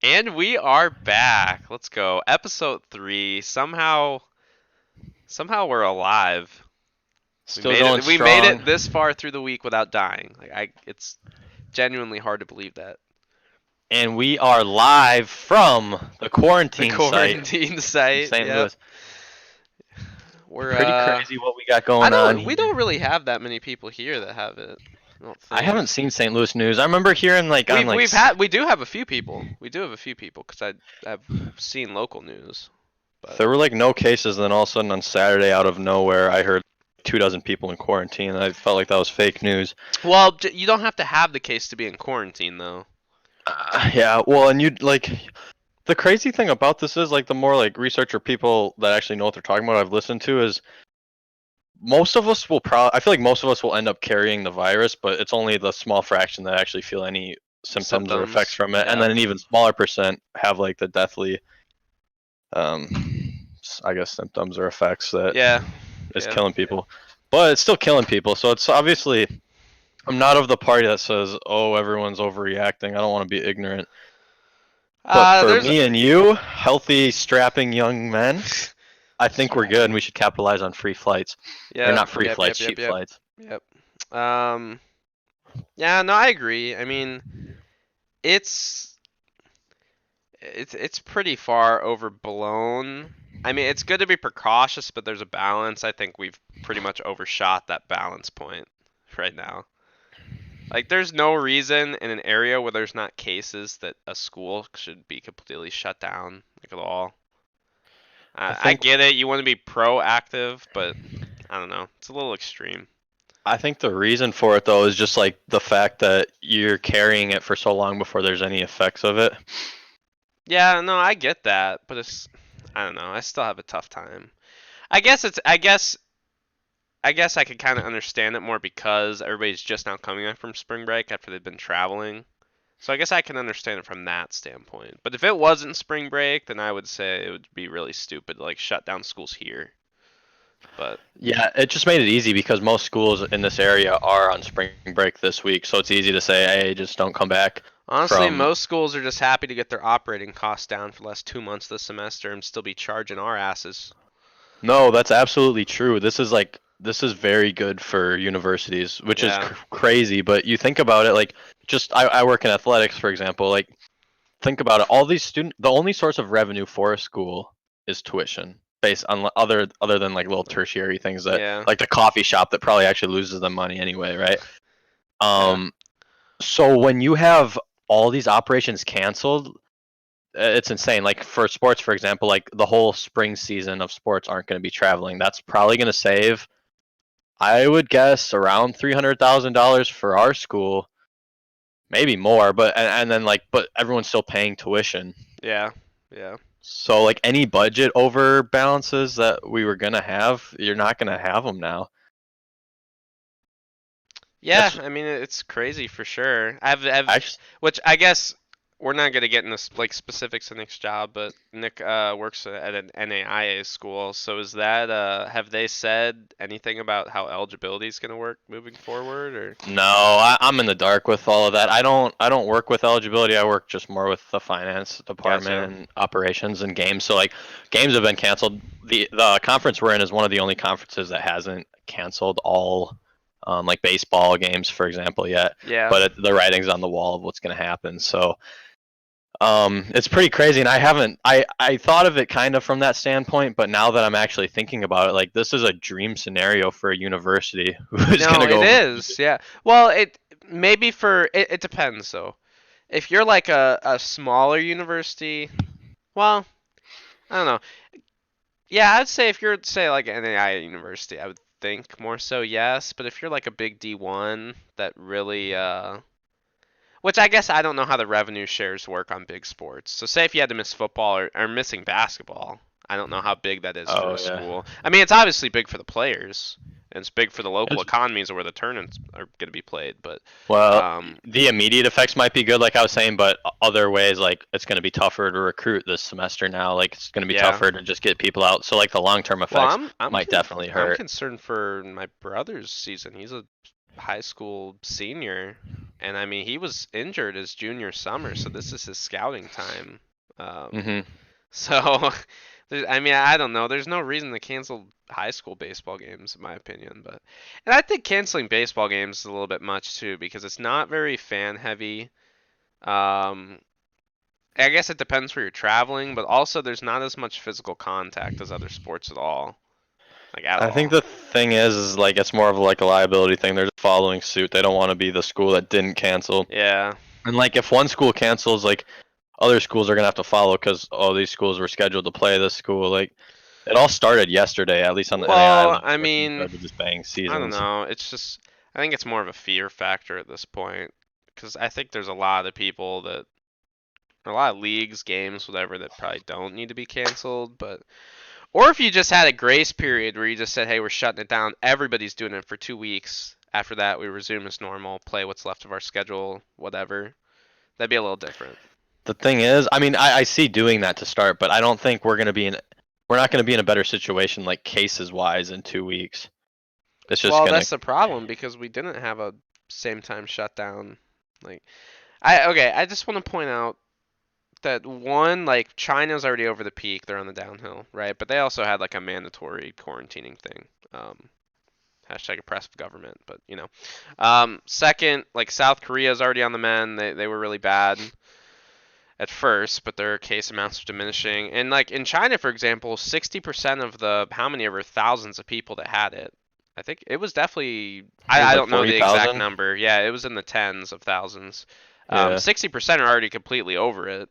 And we are back. Let's go. Episode 3. Somehow we're alive. We Still made going it we made strong. it this far through the week without dying. It's genuinely hard to believe that. And we are live from the The quarantine site quarantine in site. St. Yep. Louis. We're Pretty crazy what we got I going on don't we here. don't really have that many people here that have it. I don't I think. haven't seen St. Louis news. I remember hearing like on We do have a few people. We do have a few people cuz I've seen local news. But there were like no cases, and then all of a sudden on Saturday out of nowhere I heard 2 dozen people in quarantine. I felt like that was fake news. well, you don't have to have the case to be in quarantine though. Yeah, well, and you like the crazy thing about this is like the more like researcher people that actually know what they're talking about I've listened to is most of us will probably I feel like most of us will end up carrying the virus, but it's only the small fraction that actually feel any symptoms or effects Symptoms. from it, and Yeah. then an even smaller percent have like the deathly um I guess symptoms or effects that Yeah. is Yeah. killing people. But it's still killing people, so it's obviously I'm not of the party that says, "Oh, everyone's overreacting." I don't want to be ignorant. But for There's me and you, healthy, strapping young men, I think we're good and strapping. we should capitalize on free flights. Or Yep. not free Yep. Yep. flights, Yep. cheap Yep. flights. Yep. Yeah. No, I agree. I mean, it's it's pretty far overblown. I mean, it's good to be precautious, but there's a balance. I think we've pretty much overshot that balance point right now. Like, there's no reason in an area where there's not cases that a school should be completely shut down, like at all. I I think get it. You want to be proactive, but I don't know. It's a little extreme. I think the reason for it though is just like the fact that you're carrying it for so long before there's any effects of it. Yeah, no, I get that, but it's I don't know. I still have a tough time. I guess it's I guess I could kind of understand it more because everybody's just now coming back from spring break after they've been traveling. So I guess I can understand it from that standpoint. But if it wasn't spring break, then I would say it would be really stupid to like shut down schools here. But Yeah, it just made it easy because most schools in this area are on spring break this week, so it's easy to say, "Hey, just don't come back honestly, from." most schools are just happy to get their operating costs down for the last 2 months this semester and still be charging our asses. No, that's absolutely true. This is very good for universities, which is Yeah. crazy, but you think about it like just I work in athletics, for example, like think about it. All these student, the only source of revenue for a school is tuition, based on other than like little tertiary things that Yeah. like the coffee shop that probably actually loses them money anyway, right? Yeah. Um, so when you have all these operations canceled, it's insane. Like for sports, for example, like the whole spring season of sports aren't going to be traveling. That's probably going to save, I would guess, around $300,000 for our school, maybe more. But and then like, but everyone's still paying tuition. Yeah. Yeah. So like any budget over balances that we were gonna have, you're not gonna have them now. Yeah, That's I mean it's crazy for sure. I've actually which I guess we're not gonna get into like specifics of Nick's job, but Nick works at an NAIA school. So is that have they said anything about how eligibility is gonna work moving forward or? no. I'm in the dark with all of that. I don't work with eligibility. I work just more with the finance Gotcha. department and operations and games. So like games have been canceled. The conference we're in is one of the only conferences that hasn't canceled all like baseball games, for example, yet. Yeah. But the writing's on the wall of what's going to happen. So it's pretty crazy, and I thought of it kind of from that standpoint, but now that I'm actually thinking about it, like this is a dream scenario for a university who's No, gonna it go. is. Yeah. Well, it maybe for it depends though. If you're like a smaller university, well, I don't know. Yeah, I'd say if you're say like an AI university, I would think more so yes. But if you're like a big D1 that really which I guess I don't know how the revenue shares work on big sports. So say if you had to miss football or missing basketball, I don't know how big that is for Oh a yeah, school. I mean, it's obviously big for the players and it's big for the local it's economies where the tournaments are going to be played, but well, um the immediate effects might be good, like I was saying, but other ways, like it's gonna be tougher to recruit this semester now. Like it's gonna be yeah. tougher to just get people out. So like the long term Well, effects might definitely I'm hurt. concerned for my brother's season. He's a high school senior, and I mean he was injured his junior summer, so this is his scouting time. Um, Hmm. so I mean I don't know. There's no reason to cancel high school baseball games in my opinion, but and I think canceling baseball games is a little bit much too because it's not very fan heavy. Um, I guess it depends where you're traveling, but also there's not as much physical contact as other sports at all, like at I think all. the thing is like it's more of like a liability thing. They're just following suit. They don't want to be the school that didn't cancel. Yeah. And like if one school cancels, like other schools are gonna have to follow because all these schools were scheduled to play this school. Like it all started yesterday, at least on the NAI Well, level, I where teams mean, started just bang I don't seasons. know. It's just, I think it's more of a fear factor at this point. Because I think there's a lot of people that, or a lot of leagues, games, whatever, that probably don't need to be canceled. But, or if you just had a grace period where you just said, hey, we're shutting it down, everybody's doing it for 2 weeks. After that, we resume as normal, play what's left of our schedule, whatever. That'd be a little different. The thing is, I mean, I see doing that to start, but I don't think we're not gonna be in a better situation like cases wise in 2 weeks. It's just Well, gonna that's the problem because we didn't have a same time shutdown. Like, I just want to point out that one, like China's already over the peak, they're on the downhill, right? But they also had like a mandatory quarantining thing. Hashtag oppressive government, but you know. Second, like South Korea's already on the mend. They were really bad at first, but their case amounts are diminishing. And like in China, for example, 60% of the how many ever thousands of people that had it. I think it was definitely I think I it's like don't know the exact 40,000. number. Yeah, it was in the tens of thousands. Yeah. 60% are already completely over it.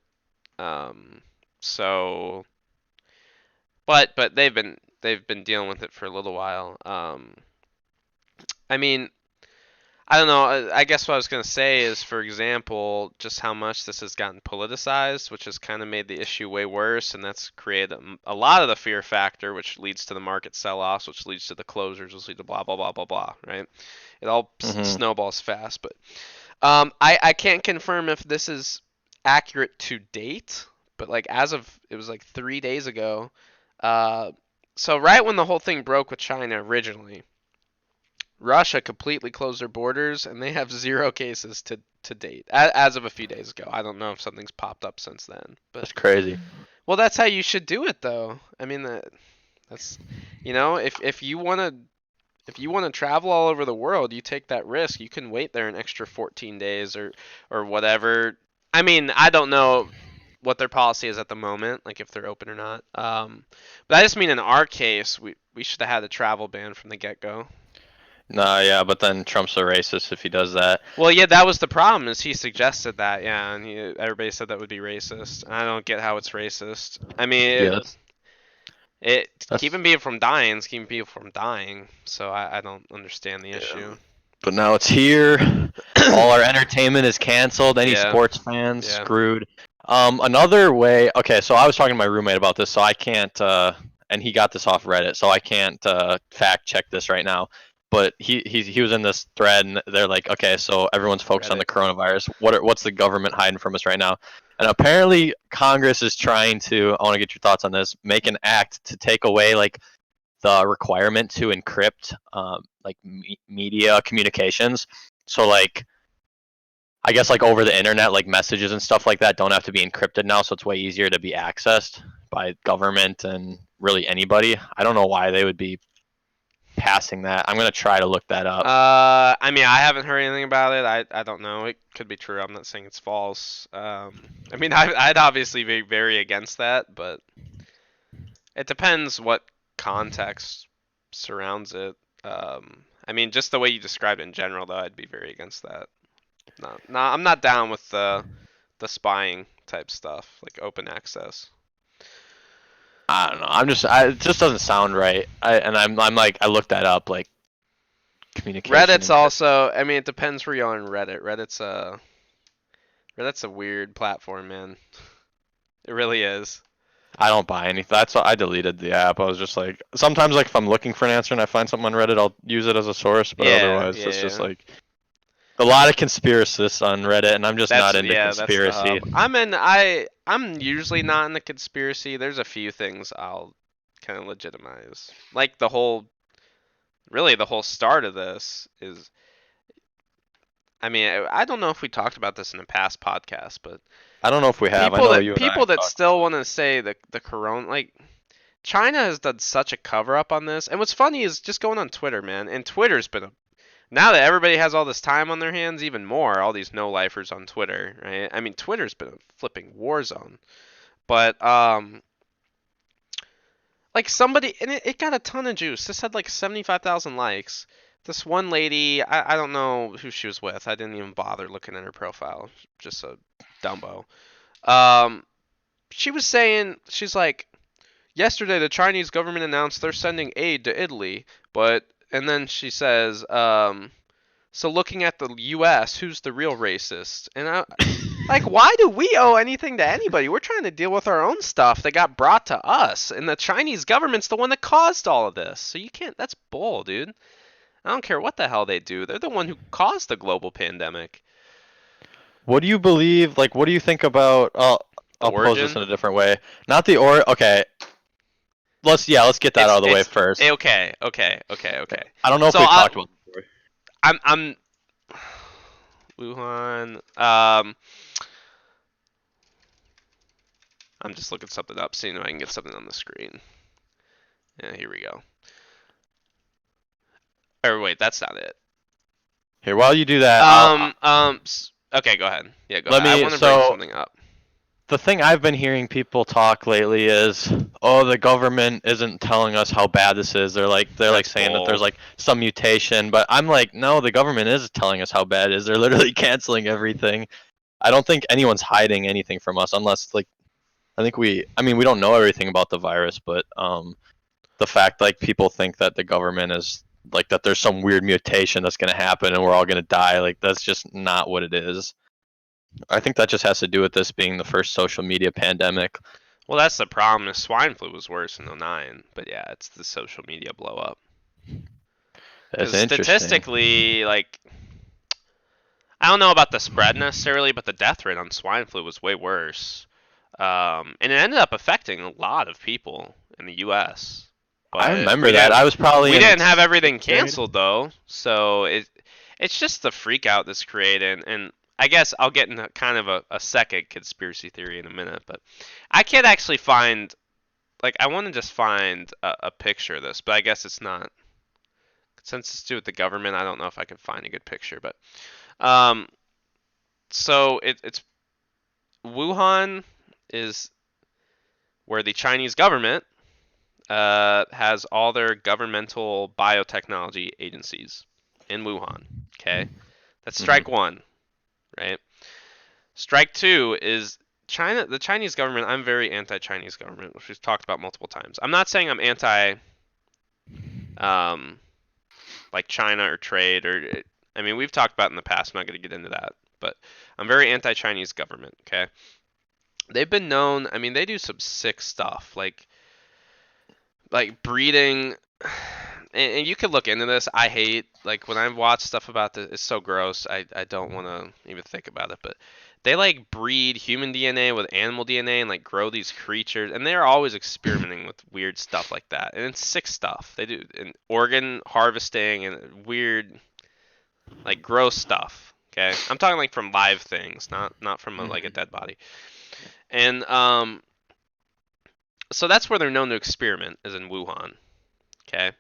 Um, so, but they've been dealing with it for a little while. I mean, I don't know. I guess what I was gonna say is, for example, just how much this has gotten politicized, which has kind of made the issue way worse, and that's created a lot of the fear factor, which leads to the market sell-offs, which leads to the closures, which lead to blah blah blah blah blah. Right? It all Hmm. snowballs fast, but I can't confirm if this is accurate to date, but like as of it was like 3 days ago. Uh, so right when the whole thing broke with China originally, Russia completely closed their borders and they have zero cases to date as of a few days ago. I don't know if something's popped up since then, but That's crazy. well, that's how you should do it though. I mean that's if you want to travel all over the world, you take that risk. You can wait there an extra 14 days or whatever. I mean, I don't know what their policy is at the moment, like if they're open or not. But I just mean in our case, we should have had a travel ban from the get-go. Nah, yeah, but then Trump's a racist if he does that. Well, yeah, that was the problem. Is he suggested that, yeah, and everybody said that would be racist. I don't get how it's racist. I mean, Yeah, it that's keeping people from dying is keeping people from dying. So I don't understand the yeah. issue. But now it's here. All our entertainment is canceled. Any Yeah, sports fans yeah. screwed. Another way. Okay, so I was talking to my roommate about this, so I can't. And he got this off Reddit, so I can't fact check this right now. But he was in this thread, and they're like, okay, so everyone's focused on Reddit. the coronavirus. What's the government hiding from us right now? And apparently, Congress is trying to. I want to get your thoughts on this. Make an act to take away like the requirement to encrypt like media communications. So like I guess like over the internet, like messages and stuff like that don't have to be encrypted now, so it's way easier to be accessed by government and really anybody. I don't know why they would be passing that. I'm gonna try to look that up. I mean, I haven't heard anything about it. I don't know. It could be true. I'm not saying it's false. I mean, I'd obviously be very against that, but it depends what context surrounds it. I mean, just the way you described it in general, though, I'd be very against that. No, I'm not down with the spying type stuff, like open access. I don't know. It just doesn't sound right. I'm like, I looked that up, like communication Reddit's encryption. also, I mean, it depends where you are on Reddit. Reddit's a weird platform, man. It really is. I don't buy anything. That's why I deleted the app. I was just like, sometimes like if I'm looking for an answer and I find something on Reddit, I'll use it as a source. But Yeah, otherwise, it's just yeah. like a lot of conspiracists on Reddit, and I'm just not into That's the conspiracy. hub. I'm usually not in the conspiracy. There's a few things I'll kind of legitimize. Like the whole start of this is I mean, I don't know if we talked about this in a past podcast, but I don't know if we have. I people know that you and I have talked still about want to say the corona, like China has done such a cover up on this. And what's funny is just going on Twitter, man. And Twitter's been a now that everybody has all this time on their hands, even more, all these no lifers on Twitter, right? I mean, Twitter's been a flipping war zone. But like somebody, and it got a ton of juice. This had like 75,000 likes. This one lady, I don't know who she was with. I didn't even bother looking at her profile. Just a Dumbo. Um, she was saying, she's like, yesterday the Chinese government announced they're sending aid to Italy, but, and then she says, so looking at the U.S., who's the real racist? And like, why do we owe anything to anybody? We're trying to deal with our own stuff that got brought to us, and the Chinese government's the one that caused all of this. So you can't. That's bull, dude. I don't care what the hell they do. They're the one who caused the global pandemic. what do you believe? Like, what do you think about? The I'll pose this origin. in a different way. Not the or. Okay, let's get that out It's of the way first. okay, okay, okay, okay. I don't know if So we've talked about this before. I'm Wuhan. I'm just looking something up, seeing if I can get something on the screen. Yeah, here we go. Or wait, that's not it. Here, while you do that, Okay, go ahead. Yeah, go let ahead. I me. want to bring So something up. the thing I've been hearing people talk lately is, oh, the government isn't telling us how bad this is. They're like That's saying that bull. there's like some mutation, but I'm like, no, the government is telling us how bad it is. They're literally canceling everything. I don't think anyone's hiding anything from us unless like I mean we don't know everything about the virus, but the fact like people think that the government is like that there's some weird mutation that's going to happen and we're all going to die, like that's just not what it is. I think that just has to do with this being the first social media pandemic. Well, that's the problem. The swine flu was worse in '09, but yeah, it's the social media blow up. That's Because interesting. statistically, like, I don't know about the spread necessarily, but the death rate on swine flu was way worse. And it ended up affecting a lot of people in the U.S. I But remember that. I was probably we in didn't have everything sixth grade. canceled though, so it's just the freak out that's created. And I guess I'll get into kind of a second conspiracy theory in a minute, but I can't actually find like I want to just find a picture of this, but I guess it's not since it's to do with the government. I don't know if I can find a good picture, but um, so it's Wuhan is where the Chinese government has all their governmental biotechnology agencies in Wuhan. Okay, that's Hmm. strike one, right? Strike two is China. The Chinese government. I'm very anti-Chinese government, which we've talked about multiple times. I'm not saying I'm anti, um, like China or trade or. I mean, we've talked about it in the past. I'm not going to get into that, but I'm very anti-Chinese government. Okay, they've been known. I mean, they do some sick stuff, like breeding. And you could look into this. I hate like when I watch stuff about this. It's so gross. I don't want to even think about it. But they like breed human DNA with animal DNA and like grow these creatures. And they're always experimenting with weird stuff like that. And it's sick stuff. They do and organ harvesting and weird like gross stuff. Okay, I'm talking like from live things, not from like a Hmm. dead body. And so that's where they're known to experiment, is in Wuhan. Okay.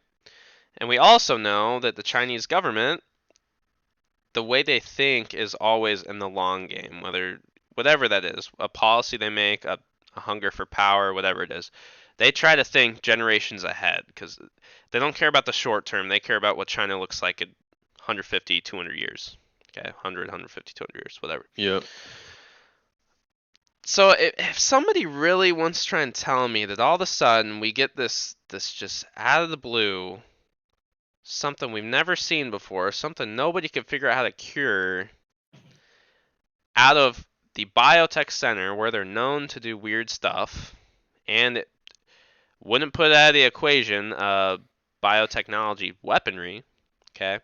And we also know that the Chinese government, the way they think is always in the long game, whatever that is, a policy they make, a hunger for power, whatever it is. They try to think generations ahead because they don't care about the short term. They care about what China looks like in 150, 200 years. Okay, 100, 150, 200 years, whatever. Yep. So if somebody really wants to try and tell me that all of a sudden we get this just out of the blue something we've never seen before, something nobody could figure out how to cure out of the biotech center where they're known to do weird stuff, and it wouldn't put out of the equation biotechnology weaponry. Okay.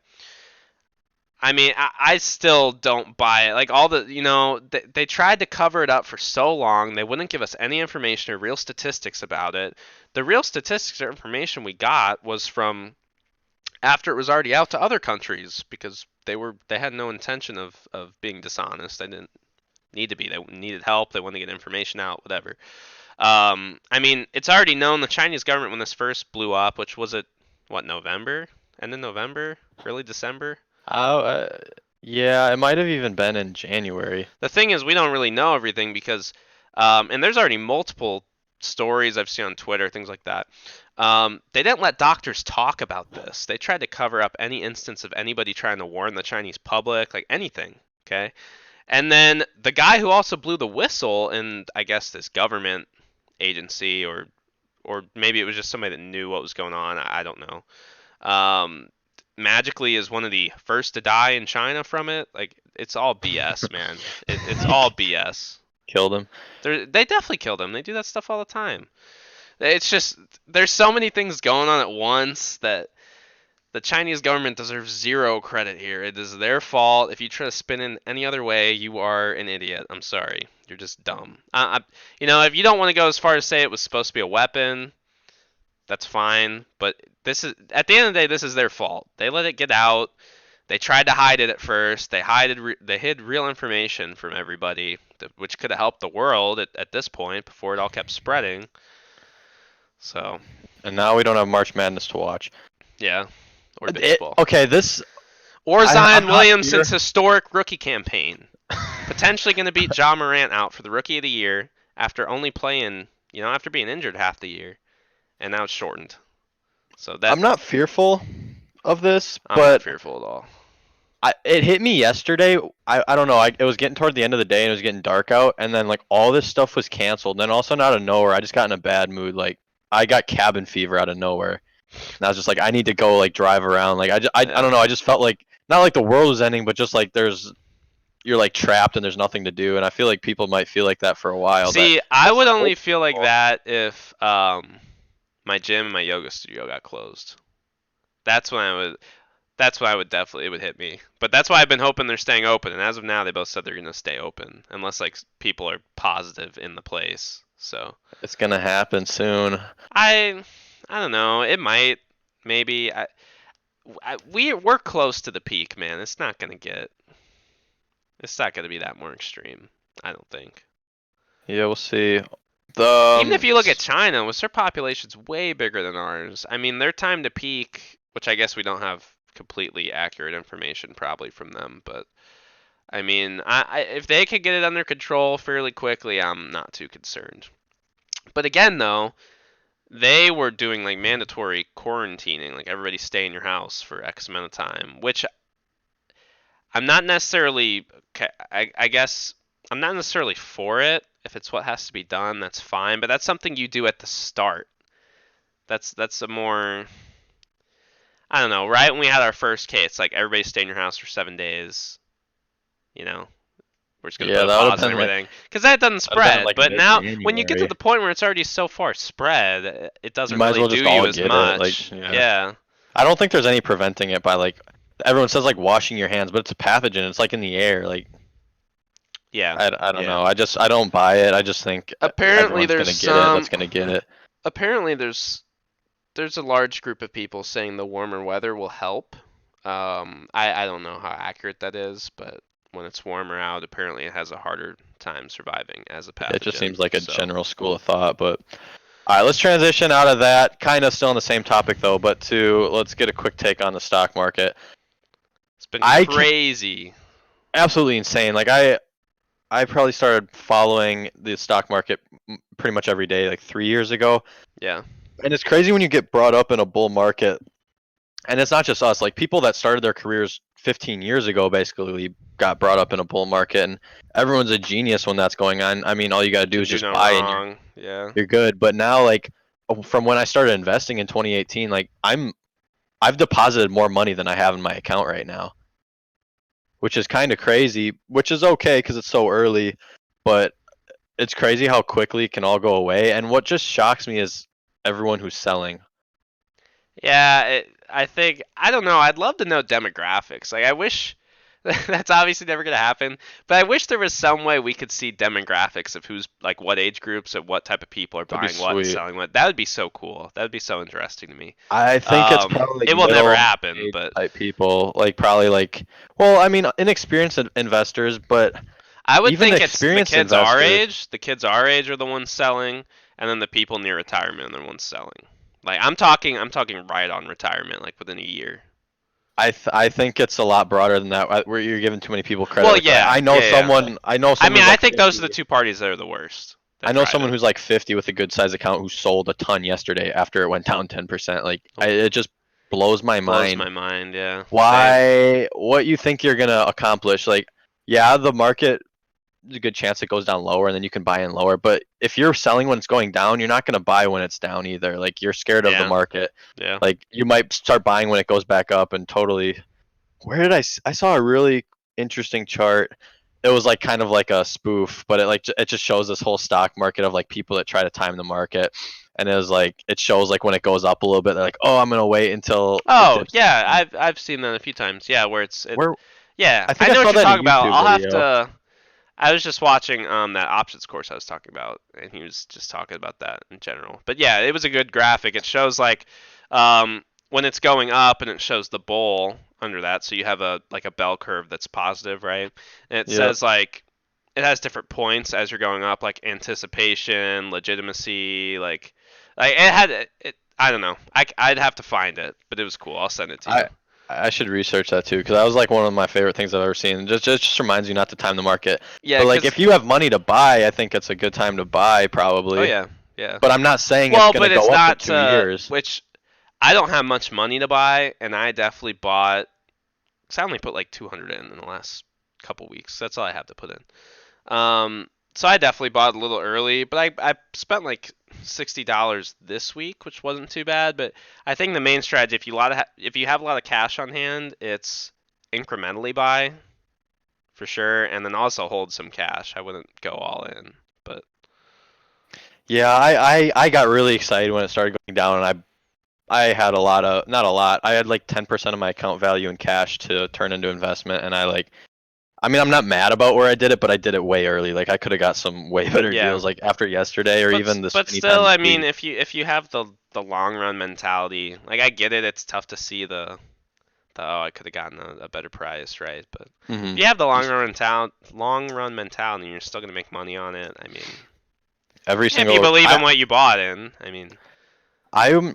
I mean, I still don't buy it. Like all the, they tried to cover it up for so long. They wouldn't give us any information or real statistics about it. The real statistics or information we got was from after it was already out to other countries because they had no intention of being dishonest. They didn't need to be. They needed help. They wanted to get information out. Whatever. I mean, it's already known the Chinese government when this first blew up, which was it, what, November? End of November? Early December? Oh, yeah, it might have even been in January. The thing is, we don't really know everything because, and there's already multiple stories I've seen on Twitter, things like that. They didn't let doctors talk about this. They tried to cover up any instance of anybody trying to warn the Chinese public, like anything. Okay. And then the guy who also blew the whistle in, I guess, this government agency, or maybe it was just somebody that knew what was going on. I don't know. Um, magically is one of the first to die in China from it. Like it's all BS, man. It's all BS. Killed him. They definitely killed him. They do that stuff all the time. It's just there's so many things going on at once that the Chinese government deserves zero credit here. It is their fault. If you try to spin in any other way, you are an idiot. I'm sorry. You're just dumb. If you don't want to go as far as say it was supposed to be a weapon, that's fine. But this is at the end of the day, this is their fault. They let it get out. They tried to hide it at first. They hid real information from everybody, which could have helped the world at this point before it all kept spreading. So And now we don't have March Madness to watch. yeah, or baseball. Okay, this Or I'm Zion not Williamson's here. historic rookie campaign. Potentially going to beat Ja Morant out for the rookie of the year after only playing, after being injured half the year. And now it's shortened. So I'm not fearful of this, I'm not but fearful at all. it hit me yesterday. I don't know. It was getting toward the end of the day and it was getting dark out, and then like all this stuff was canceled. And then all of a sudden, out of nowhere, I just got in a bad mood. Like I got cabin fever out of nowhere, and I was just like, I need to go like drive around. Like I Yeah. don't know. I just felt like not like the world was ending, but just like you're like trapped and there's nothing to do. And I feel like people might feel like that for a while. But See, I would only feel like that if my gym and my yoga studio got closed. That's when I would. That's why it would hit me. But that's why I've been hoping they're staying open. And as of now, they both said they're gonna stay open unless like people are positive in the place. So it's gonna happen soon. I I don't know. It might maybe. We're close to the peak, man. It's not gonna get. It's not gonna be that more extreme. I don't think. Yeah, we'll see. Even if you look at China, with their population's way bigger than ours. I mean, their time to peak, which I guess we don't have completely accurate information probably from them, but I mean, if they could get it under control fairly quickly, I'm not too concerned. But again, though, they were doing like mandatory quarantining, like everybody stay in your house for X amount of time, which I'm not necessarily. I guess I'm not necessarily for it. If it's what has to be done, that's fine. But that's something you do at the start. That's a more. I don't know. Right when we had our first case, like everybody stay in your house for 7 days. You know, we're just gonna Yeah, put a that would have pause on been like everything because that doesn't that'd have been spread. like But now, when you get to mid-January. the point where it's already so far spread, it You doesn't might as really well do just you all as get it. Like, much. yeah. Yeah. I don't think there's any preventing it by like everyone says like washing your hands, but it's a pathogen. It's like in the air. Like Yeah. I don't Yeah. know. I don't buy it. I just think Apparently, everyone's there's gonna get it. some. That's gonna get it. Apparently, there's a large group of people saying the warmer weather will help. I don't know how accurate that is, but when it's warmer out, apparently it has a harder time surviving as a It just pathogen. seems like a So general school of thought. But all right, let's transition out of that. Kind of still on the same topic though, but let's get a quick take on the stock market. it's been I can crazy. absolutely insane. Like I probably started following the stock market pretty much every day like 3 years ago. Yeah. And it's crazy when you get brought up in a bull market. And it's not just us, like people that started their careers 15 years ago basically got brought up in a bull market, and everyone's a genius when that's going on. I mean, all you got to do Can is do just no buy and you're wrong. Yeah. you're good. But now like from when I started investing in 2018, like I've deposited more money than I have in my account right now, which is kind of crazy, which is okay cuz it's so early, but it's crazy how quickly it can all go away. And what just shocks me is everyone who's selling. Yeah. I think I don't know. I'd love to know demographics. Like I wish. That's obviously never gonna happen. But I wish there was some way we could see demographics of who's like what age groups and what type of people are That'd be buying what and sweet. selling what. That would be so cool. That would be so interesting to me. I think it's probably like It will never middle happen, age but type people, like probably like, well, I mean, inexperienced investors, but I would even think it's the experienced kids our investors, age. The kids our age are the ones selling, and then the people near retirement are the ones selling. Like I'm talking right on retirement, like within a year. I think it's a lot broader than that. Where you're giving too many people credit. Well, Like yeah, yeah, yeah. I know I someone mean, who's I like think those are the 50. two parties that are the worst I that know tried someone it. who's like 50 with a good size account who sold a ton yesterday after it went down 10%. Like it just blows my Blows mind my mind. Yeah, same. what you think you're gonna accomplish. Like, yeah, the market, there's a good chance it goes down lower and then you can buy in lower. But if you're selling when it's going down, you're not gonna buy when it's down either. Like you're scared of the Yeah, market. yeah. Like you might start buying when it goes back up and totally. Where did I saw a really interesting chart. It was like kind of like a spoof, but it just shows this whole stock market of like people that try to time the market. And it was like it shows like when it goes up a little bit, they're like, "Oh, I'm gonna wait until it Oh, dips." yeah. I've seen that a few times. Yeah, where it's it. Where Yeah, I I think I know saw what you're that in a talking about. YouTube I'll have video. to. I was just watching that options course I was talking about, and he was just talking about that in general. But yeah, it was a good graphic. It shows like when it's going up, and it shows the bull under that. So you have a like a bell curve that's positive, right? And it Yep. says like it has different points as you're going up, like anticipation, legitimacy, like it had it. I don't know. I'd have to find it, but it was cool. I'll send it to you. I I should research that too because that was like one of my favorite things I've ever seen. Just reminds you not to time the market. Yeah, But like cause if you have money to buy, I think it's a good time to buy oh probably. yeah, yeah. But I'm not saying it's Well, gonna but it's go up for not 2 years. which I don't have much money to buy, and I definitely bought. Cause I only put like 200 in the last couple weeks. That's all I have to put in. So I definitely bought a little early, but I spent like $60 this week, which wasn't too bad. But I think the main strategy, if you have a lot of cash on hand, it's incrementally buy for sure, and then also hold some cash. I wouldn't go all in, but Yeah, I got really excited when it started going down, and I had a lot of not a lot. I had like 10% of my account value in cash to turn into investment, and I mean, I'm not mad about where I did it, but I did it way early. Like I could have got some way better yeah. deals like after yesterday or even this But anytime still, this I mean, week. if you have the long run mentality, like I get it, it's tough to see the oh I could have gotten a better price, right? But if Hmm you have the long run mentality, and you're still gonna make money on it. I mean, Every if you single believe in what you bought in, I mean, I'm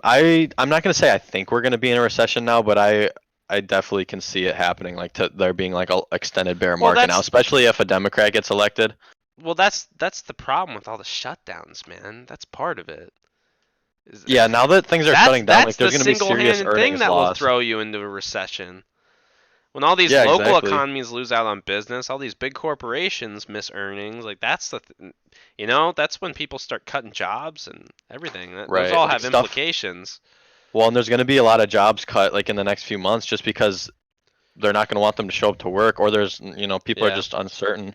not gonna say I think we're gonna be in a recession now, but I definitely can see it happening. Like there being like a extended bear well market now, that's especially if a Democrat gets elected. that's the problem with all the shutdowns, man. That's part of it. Is Yeah, now that things are that's shutting down, like that's there's the gonna be serious single-handed thing earnings that will loss. throw you into a recession. When all these Yeah, local exactly. economies lose out on business, all these big corporations miss earnings. Like that's when people start cutting jobs and everything. Those Right. all Like have stuff. implications. Well, and there's gonna be a lot of jobs cut like in the next few months just because they're not going to want them to show up to work or there's people are Yeah, just uncertain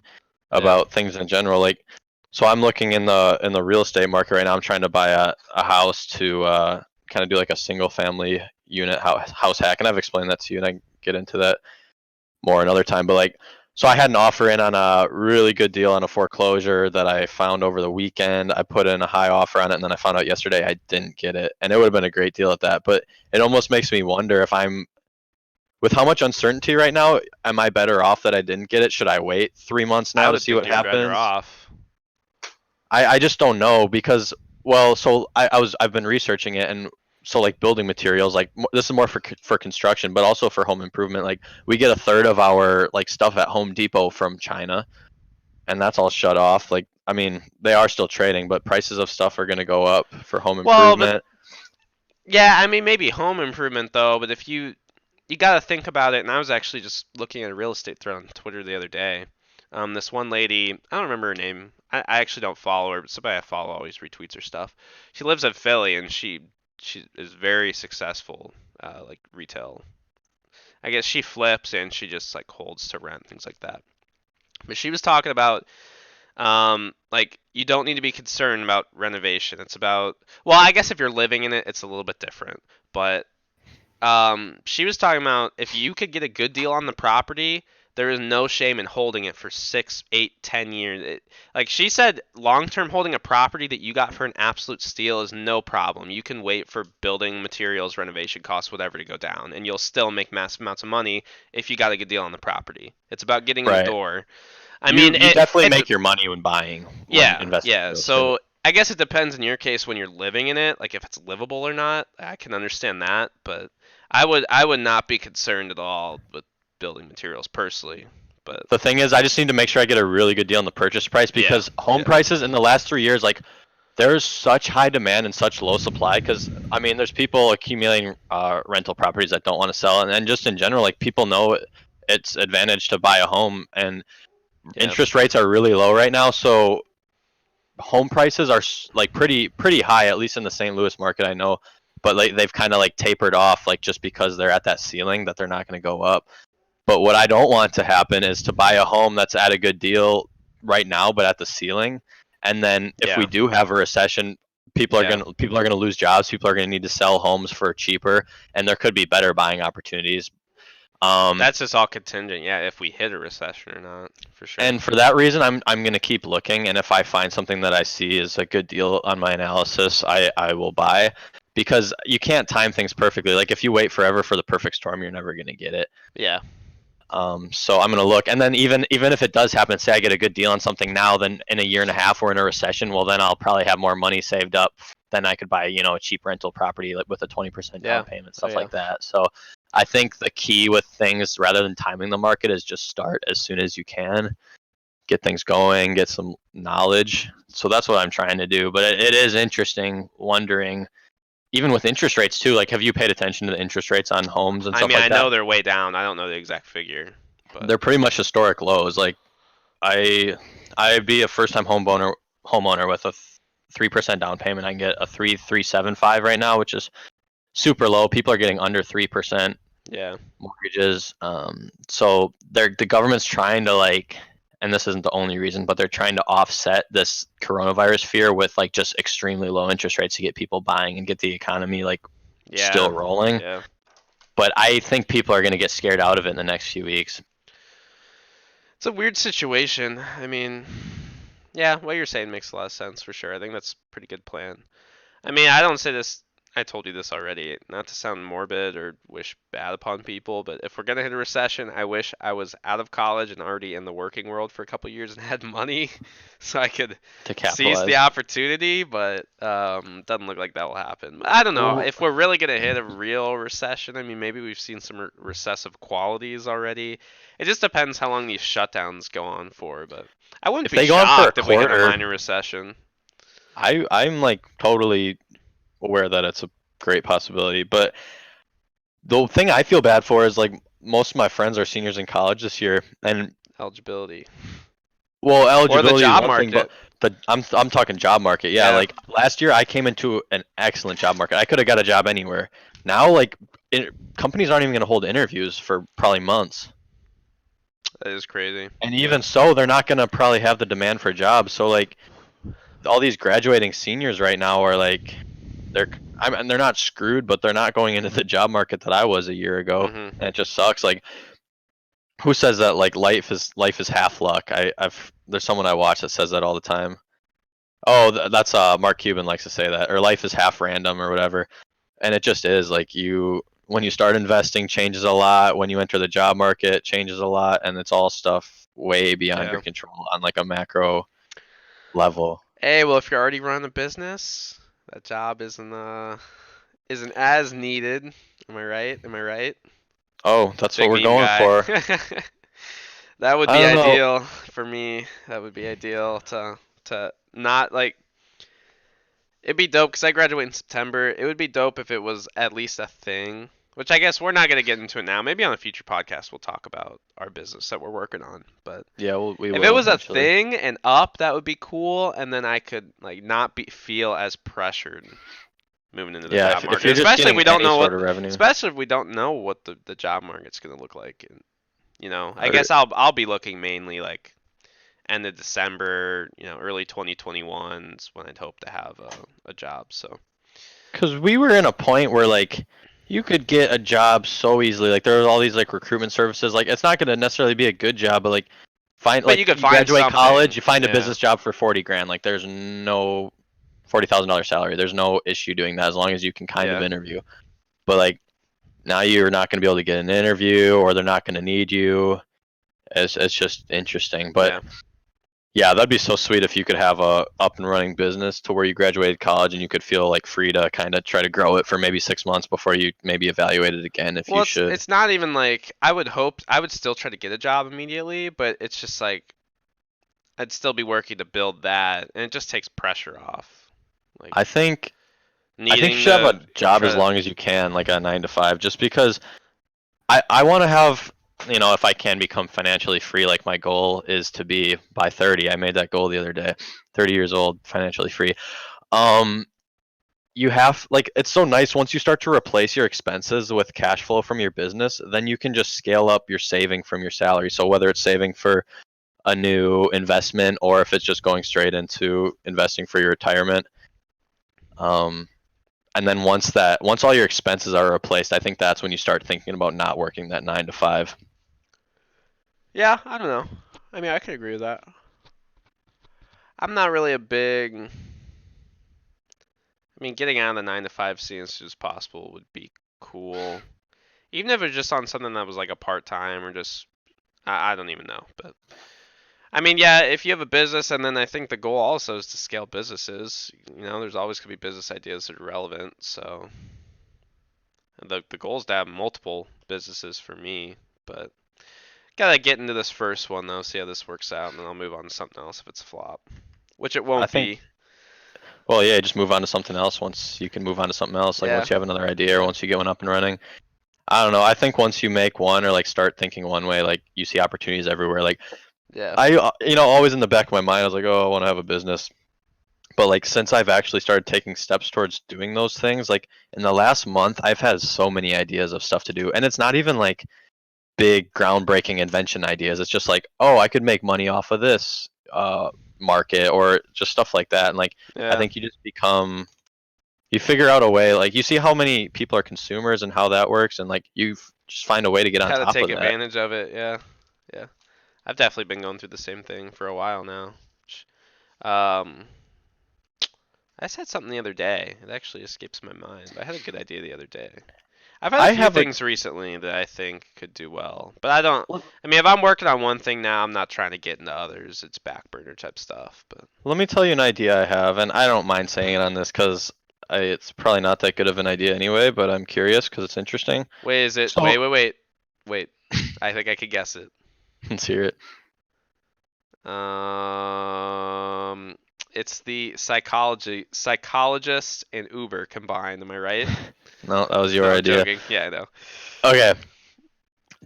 yeah. about things in general like so I'm looking in the real estate market right now. I'm trying to buy a house to kind of do like a single family unit house hack, and I've explained that to you and I can get into that more another time, but like so I had an offer in on a really good deal on a foreclosure that I found over the weekend. I put in a high offer on it and then I found out yesterday I didn't get it, and it would have been a great deal at that, but it almost makes me wonder if I'm with how much uncertainty right now, am I better off that I didn't get it? Should I wait 3 months I now to would see think what you're better happens? off. I just don't know because well, so I've been researching it, and so like building materials, like this is more for construction, but also for home improvement. Like we get a third of our like stuff at Home Depot from China, and that's all shut off. Like I mean, they are still trading, but prices of stuff are going to go up for home Well, but improvement. yeah, I mean maybe home improvement though. But if you got to think about it, and I was actually just looking at a real estate thread on Twitter the other day. This one lady, I don't remember her name. I actually don't follow her, but somebody I follow always retweets her stuff. She lives in Philly, and she is very successful, like retail. I guess she flips and she just like holds to rent things like that. But she was talking about like you don't need to be concerned about renovation. It's about well, I guess if you're living in it, it's a little bit different. But she was talking about if you could get a good deal on the property, there is no shame in holding it for 6, 8, 10 years. Like she said, long term holding a property that you got for an absolute steal is no problem. You can wait for building materials, renovation costs, whatever to go down, and you'll still make massive amounts of money if you got a good deal on the property. It's about getting in the Right. door. I You mean, you definitely it's make your money when buying, when yeah, investing in yeah. real estate. So I guess it depends in your case when you're living in it, like if it's livable or not. I can understand that, but I would not be concerned at all with building materials personally. But The thing is, I just need to make sure I get a really good deal on the purchase price yeah, because home yeah, prices in the last 3 years, like there's such high demand and such low supply. Because I mean, there's people accumulating rental properties that don't want to sell, and just in general, like people know it's advantage to buy a home, and yeah, interest rates are really low right now. So home prices are like pretty high, at least in the St. Louis market. I know, but like they've kind of like tapered off, like just because they're at that ceiling that they're not going to go up. But what I don't want to happen is to buy a home that's at a good deal right now, but at the ceiling. And then if we yeah, do have a recession, yeah. people are gonna lose jobs. People are gonna need to sell homes for cheaper, and there could be better buying opportunities. Um, That's just all contingent. Yeah, if we hit a recession or not, for sure. and for that reason, I'm gonna keep looking. And if I find something that I see is a good deal on my analysis, I will buy because you can't time things perfectly. Like if you wait forever for the perfect storm, you're never gonna get it. Yeah, So I'm gonna look, and then even if it does happen, say I get a good deal on something now, then in a year and a half we're in a recession. Well, then I'll probably have more money saved up. Then I could buy a cheap rental property like with a 20% down yeah, payment, oh stuff yeah. like that. So I think the key with things rather than timing the market is just start as soon as you can, get things going, get some knowledge. So that's what I'm trying to do. But it is interesting wondering, even with interest rates too. Like, have you paid attention to the interest rates on homes and I stuff mean, like I that? know they're way down. I don't know the exact figure, but They're pretty much historic lows. Like I I'd be a first time homeowner with a 3% down payment. I can get a 3.375 right now, which is super low. People are getting under 3% yeah, mortgages. So the government's trying to like, and this isn't the only reason, but they're trying to offset this coronavirus fear with like just extremely low interest rates to get people buying and get the economy like yeah, still rolling. yeah. But I think people are going to get scared out of it in the next few weeks. It's a weird situation. I mean, yeah, what you're saying makes a lot of sense for sure. I think that's a pretty good plan. I mean, I don't say this. I told you this already, not to sound morbid or wish bad upon people, but if we're gonna hit a recession, I wish I was out of college and already in the working world for a couple years and had money, so I could To seize the capitalize. opportunity. But doesn't look like that will happen. I don't know Well, if we're really gonna hit a real recession. I mean, maybe we've seen some recessive qualities already. It just depends how long these shutdowns go on for, but I wouldn't if be they go on for a shocked if we hit a quarter, minor recession. I'm like totally aware that it's a great possibility. But the thing I feel bad for is like most of my friends are seniors in college this year, and Eligibility well, or the eligibility is job one thing, but market. I'm talking job market. Yeah, Yeah, like last year I came into an excellent job market. I could have got a job anywhere. Now, like companies aren't even going to hold interviews for probably months, that is crazy. and Yeah. even so, they're not going to probably have the demand for jobs. So like all these graduating seniors right now are like they're I mean, they're not screwed, but they're not going into the job market that I was a year ago, Mhm. and it just sucks. Like, who says that? Like, life is half luck. I've there's someone I watch that says that all the time. Oh, that's Mark Cuban likes to say that, or life is half random, or whatever. And it just is. Like when you start investing, changes a lot. When you enter the job market, changes a lot, and it's all stuff way beyond your Yeah. control on like a macro level. Hey, well, if you're already running a business, that job isn't as needed. Am I right? Am I right? Oh, that's what Big we're meme going guy. for. That would I be don't know. ideal for me. That would be ideal to not like it'd be dope because I graduate in September. It would be dope if it was at least a thing, which I guess we're not going to get into it now. Maybe on a future podcast we'll talk about our business that we're working on. But Yeah, we if it will was a eventually. thing and up, that would be cool, and then I could like not be feel as pressured moving into the Yeah, job if market, you're just especially if getting we don't any know sort what, of revenue, especially if we don't know what the job market's going to look like. And, I or guess I'll be looking mainly like end of December, early 2021 is when I'd hope to have a job. So because we were in a point where like You could get a job so easily. Like there are all these like recruitment services. Like it's not going to necessarily be a good job, but like find But you like could you find graduate college, something. you find a Yeah. business job for 40 grand. Like there's no $40,000 salary. There's no issue doing that as long as you can kind of Yeah. interview. But like now you're not going to be able to get an interview, or they're not going to need you. It's just interesting. But Yeah. yeah, that'd be so sweet if you could have a up and running business to where you graduated college and you could feel like free to kind of try to grow it for maybe 6 months before you maybe evaluate it again if Well, you it's should. it's not even like I would hope I would still try to get a job immediately, but it's just like I'd still be working to build that, and it just takes pressure off. Like I think I think you needing should have to a job try as to. long as you can, like a 9 to 5, just because I want to have, if I can become financially free, like my goal is to be by 30. I made that goal the other day, 30 years old, financially free. Um, you have like it's so nice once you start to replace your expenses with cash flow from your business, then you can just scale up your saving from your salary. So whether it's saving for a new investment or if it's just going straight into investing for your retirement. Um, and then once all your expenses are replaced, I think that's when you start thinking about not working that 9 to 5. Yeah, I don't know. I mean, I can agree with that. I'm not really a big. I mean, getting out of the 9 to 5 scene as soon as possible would be cool. Even if it's just on something that was like a part time or just. I don't even know. But I mean, yeah, if you have a business, and then I think the goal also is to scale businesses. There's always going to be business ideas that are relevant. So the goal is to have multiple businesses for me. But gotta get into this first one though, see how this works out, and then I'll move on to something else if it's a flop, which it I won't think, be. well, yeah, just move on to something else once you can move on to something else. Like Yeah, once you have another idea or yeah, once you get one up and running. I don't know. I think once you make one or like start thinking one way, like you see opportunities everywhere. Like yeah, always in the back of my mind, I was like, oh, I want to have a business. But like since I've actually started taking steps towards doing those things, like in the last month, I've had so many ideas of stuff to do, and it's not even like big groundbreaking invention ideas. It's just like, oh, I could make money off of this market or just stuff like that. And like I yeah. think you figure out a way. Like you see how many people are consumers and how that works, and like just find a way to get on How to top take of that. advantage of it. Yeah, yeah. I've definitely been going through the same thing for a while now. Um, I said something the other day. It actually escapes my mind, but I had a good idea the other day. I've had a I few have a things recently that I think could do well, but I don't. let I mean, if I'm working on one thing now, I'm not trying to get into others. It's back burner type stuff. But let me tell you an idea I have, and I don't mind saying it on this because it's probably not that good of an idea anyway. But I'm curious because it's interesting. wait, is it? So Wait. I think I could guess it. let's hear it. Um, it's the psychologist and Uber combined. Am I right? No, that was No, your I'm idea. joking. Yeah, I know. Okay.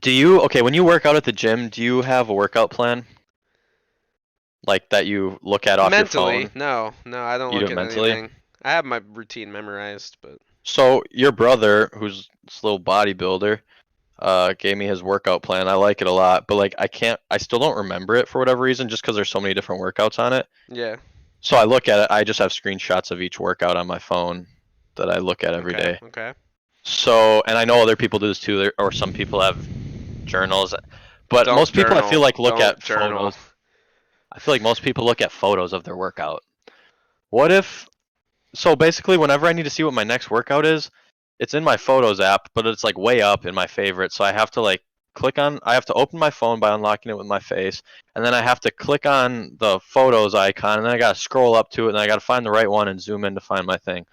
Okay, when you work out at the gym, do you have a workout plan like that you look at off your Mentally, phone? no, no, I don't You do look it at mentally? anything. I have my routine memorized, but So your brother, who's this little bodybuilder, gave me his workout plan. I like it a lot, but like I still don't remember it for whatever reason, just because there's so many different workouts on it. yeah. So I look at it. I just have screenshots of each workout on my phone that I look at every Okay, day. okay. So, and I know other people do this too, or some people have journals, but Don't most people I journal. feel like look Don't at journal. photos. I feel like most people look at photos of their workout. What if So basically, whenever I need to see what my next workout is, it's in my Photos app, but it's like way up in my favorites. So I have to like I have to open my phone by unlocking it with my face, and then I have to click on the Photos icon, and then I gotta scroll up to it, and I gotta find the right one and zoom in to find my thing.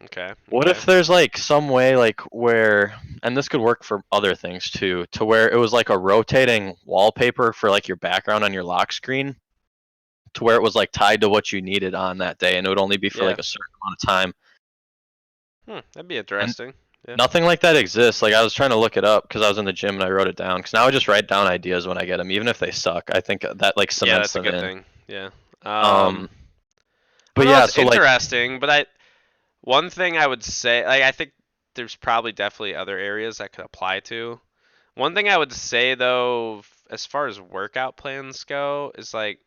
Okay, What okay. if there's like some way like where, and this could work for other things too, to where it was like a rotating wallpaper for like your background on your lock screen, to where it was like tied to what you needed on that day, and it would only be for Yeah. like a certain amount of time. That'd be And interesting. Yeah. nothing like that exists. Like I was trying to look it up because I was in the gym and I wrote it down. Because now I just write down ideas when I get them, even if they suck. I think that like Yeah, cements that's a them good in. thing. Yeah. Um, I but don't know, yeah, it's so like interesting, but one thing I would say, like, I think there's probably definitely other areas that could apply to. One thing I would say though, as far as workout plans go, is like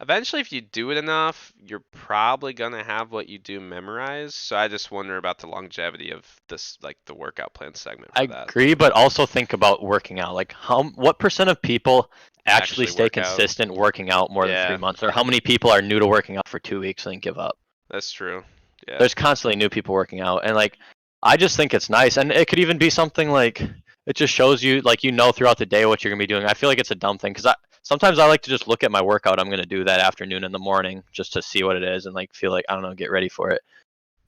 eventually, if you do it enough, you're probably gonna have what you do memorized. So I just wonder about the longevity of this, like the workout plan segment for I that. agree, but also think about working out. Like what percent of people actually Actually, stay work out. consistent working out more than three Yeah, months, or how many people are new to working out for 2 weeks and then give up? that's true. Yeah. There's constantly new people working out, and like I just think it's nice, and it could even be something like it just shows you like throughout the day what you're gonna be doing. I feel like it's a dumb thing because I sometimes I like to just look at my workout I'm gonna do that afternoon in the morning just to see what it is and like feel like I don't know, get ready for it.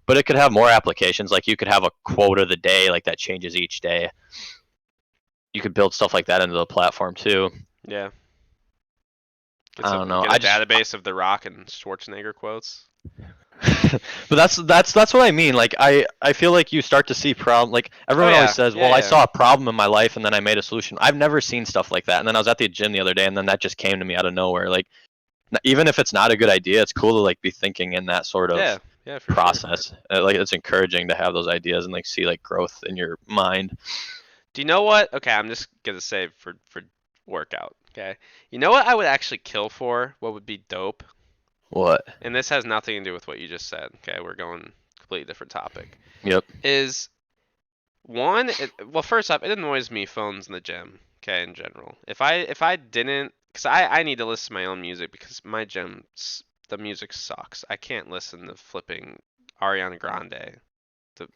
But it could have more applications. Like you could have a quote of the day, like that changes each day. You could build stuff like that into the platform too. Yeah. I don't know. Get I a just database of The Rock and Schwarzenegger quotes. but that's what I mean. Like I feel like you start to see problem. Like Oh everyone always yeah, says, yeah, "Well, I yeah. saw a problem in my life and then I made a solution." I've never seen stuff like that. And then I was at the gym the other day, and then that just came to me out of nowhere. Like even if it's not a good idea, it's cool to like be thinking in that sort Yeah, of yeah, for sure. process. Like it's encouraging to have those ideas and like see like growth in your mind. Do you know what? Okay, I'm just gonna say for workout. Okay. You know what I would actually kill for? What would be dope? What? And this has nothing to do with what you just said. Okay, we're going completely different topic. Yep. Is one? Well, first up, it annoys me phones in the gym. Okay, in general. If I didn't, cause I need to listen to my own music because my gym the music sucks. I can't listen to flipping Ariana Grande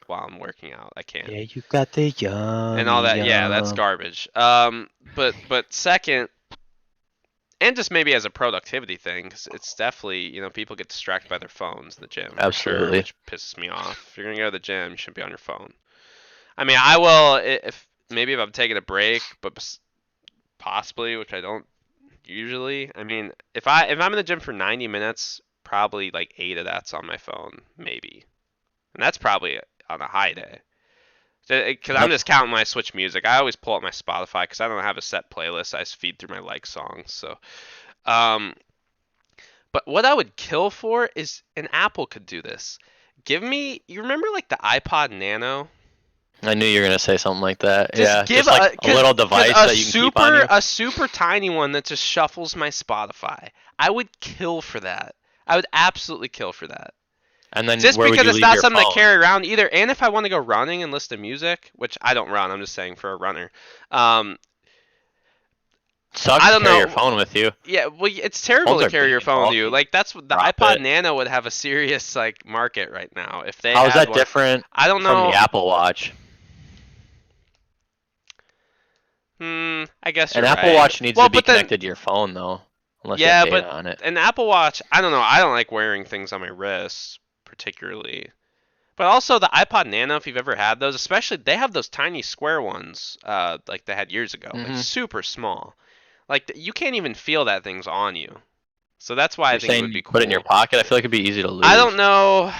while I'm working out. I can't. Yeah, you got the And all yummy that. Yeah, that's yum. garbage. But second, and just maybe as a productivity thing, 'cause it's definitely people get distracted by their phones in the gym for sure, Absolutely. which pisses me off. If you're gonna go to the gym, you shouldn't be on your phone. I mean, I will if maybe if I'm taking a break, but possibly, which I don't usually. I mean, if I'm in the gym for 90 minutes, probably like 8 of that's on my phone, maybe, and that's probably on a high day. Because I'm Yep. just counting when I switch music. I always pull up my Spotify because I don't have a set playlist. I just feed through my like songs. So, um, but what I would kill for is an Apple could do this. Give me, you remember like the iPod Nano? I knew you were gonna say something like that. Just Yeah, give just like a, a little cause device that you can keep on you. a super tiny one that just shuffles my Spotify. I would kill for that. I would absolutely kill for that. And then Just where would because you it's leave not your something to phone? carry around either. And if I want to go running and listen to music, which I don't run, I'm just saying for a runner. Um, Sucks I to don't carry your know. phone with you. Yeah, well, it's terrible Phones to are carry big your and phone with you. bulky. Like that's what the Drop iPod it. Nano would have a serious like market right now if they How is had that one. different I don't from the know. Apple Watch? I guess An you're Apple right. Watch needs Well, to be but then connected to your phone though, unless you have yeah, but data on it. an Apple Watch, I don't know. I don't like wearing things on my wrists particularly. But also the iPod Nano, if you've ever had those, especially they have those tiny square ones, like they had years ago, like Hmm. super small. Like you can't even feel that thing's on you. So that's why I You're think it saying would you be put it in your cool. pocket? I feel like it'd be easy to I don't lose. know.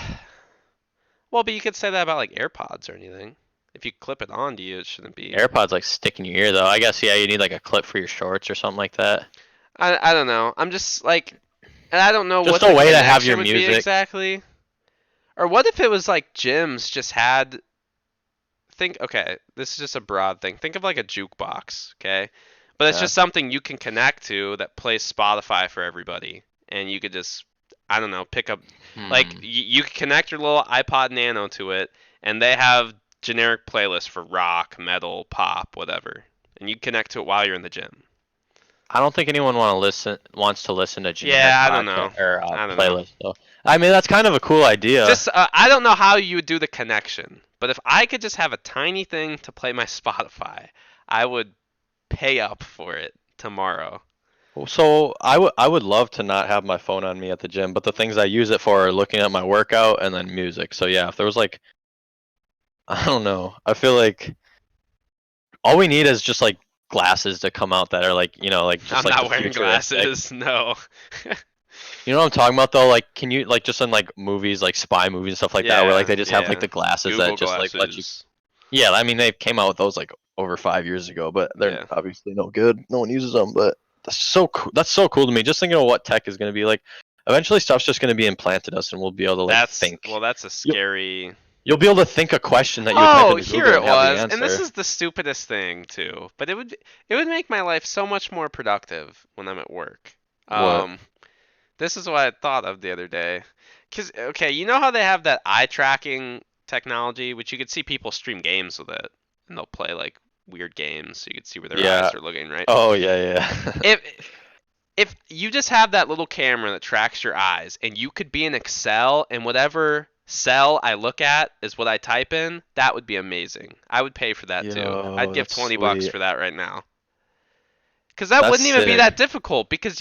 Well, but you could say that about like AirPods or anything. If you clip it onto you, it shouldn't be. AirPods like stick in your ear though. I guess yeah, you need like a clip for your shorts or something like that. I don't know. I'm just like, and I don't know Just what a the way to have your connection would be music. exactly. Or what if it was like gyms just had think okay, this is just a broad thing. Think of like a jukebox, okay? But it's Okay. just something you can connect to that plays Spotify for everybody. And you could just I don't know, pick up like Hmm. you could connect your little iPod Nano to it and they have generic playlists for rock, metal, pop, whatever. And you connect to it while you're in the gym. I don't think anyone wants to listen to generic Yeah, I don't podcast know. or I don't know. playlists though. I mean that's kind of a cool idea. Just I don't know how you would do the connection, but if I could just have a tiny thing to play my Spotify, I would pay up for it tomorrow. So I would love to not have my phone on me at the gym, but the things I use it for are looking at my workout and then music. So yeah, if there was like I don't know, I feel like all we need is just like glasses to come out that are like like just I'm like the not wearing futuristic. glasses. No. You know what I'm talking about though? Like can you like just in like movies like spy movies and stuff like that where like Yeah, they just have like yeah. the glasses that Google just like let you. glasses. Yeah, I mean they came out with those like over 5 years ago, but they're Yeah. obviously no good. No one uses them, but that's so cool. That's so cool to me. Just thinking of what tech is going to be like. Eventually, stuff's just going to be implanted us, and we'll be able to like think. That's a You'll scary. you'll be able to think a question that you would type Oh, into here Google it and have the was. And this answer. is the stupidest thing too, but it would make my life so much more productive when I'm at work. What? Um This is what I thought of the other day. Cause okay, you know how they have that eye tracking technology, which you could see people stream games with it, and they'll play like weird games, so you can see where their Yeah. eyes are looking, right? Oh yeah, yeah. If if you just have that little camera that tracks your eyes, and you could be in Excel, and whatever cell I look at is what I type in, that would be amazing. I would pay for that too. I'd Yo, give that's 20 bucks sweet. for that right now. Because that That's wouldn't even be that sick. difficult because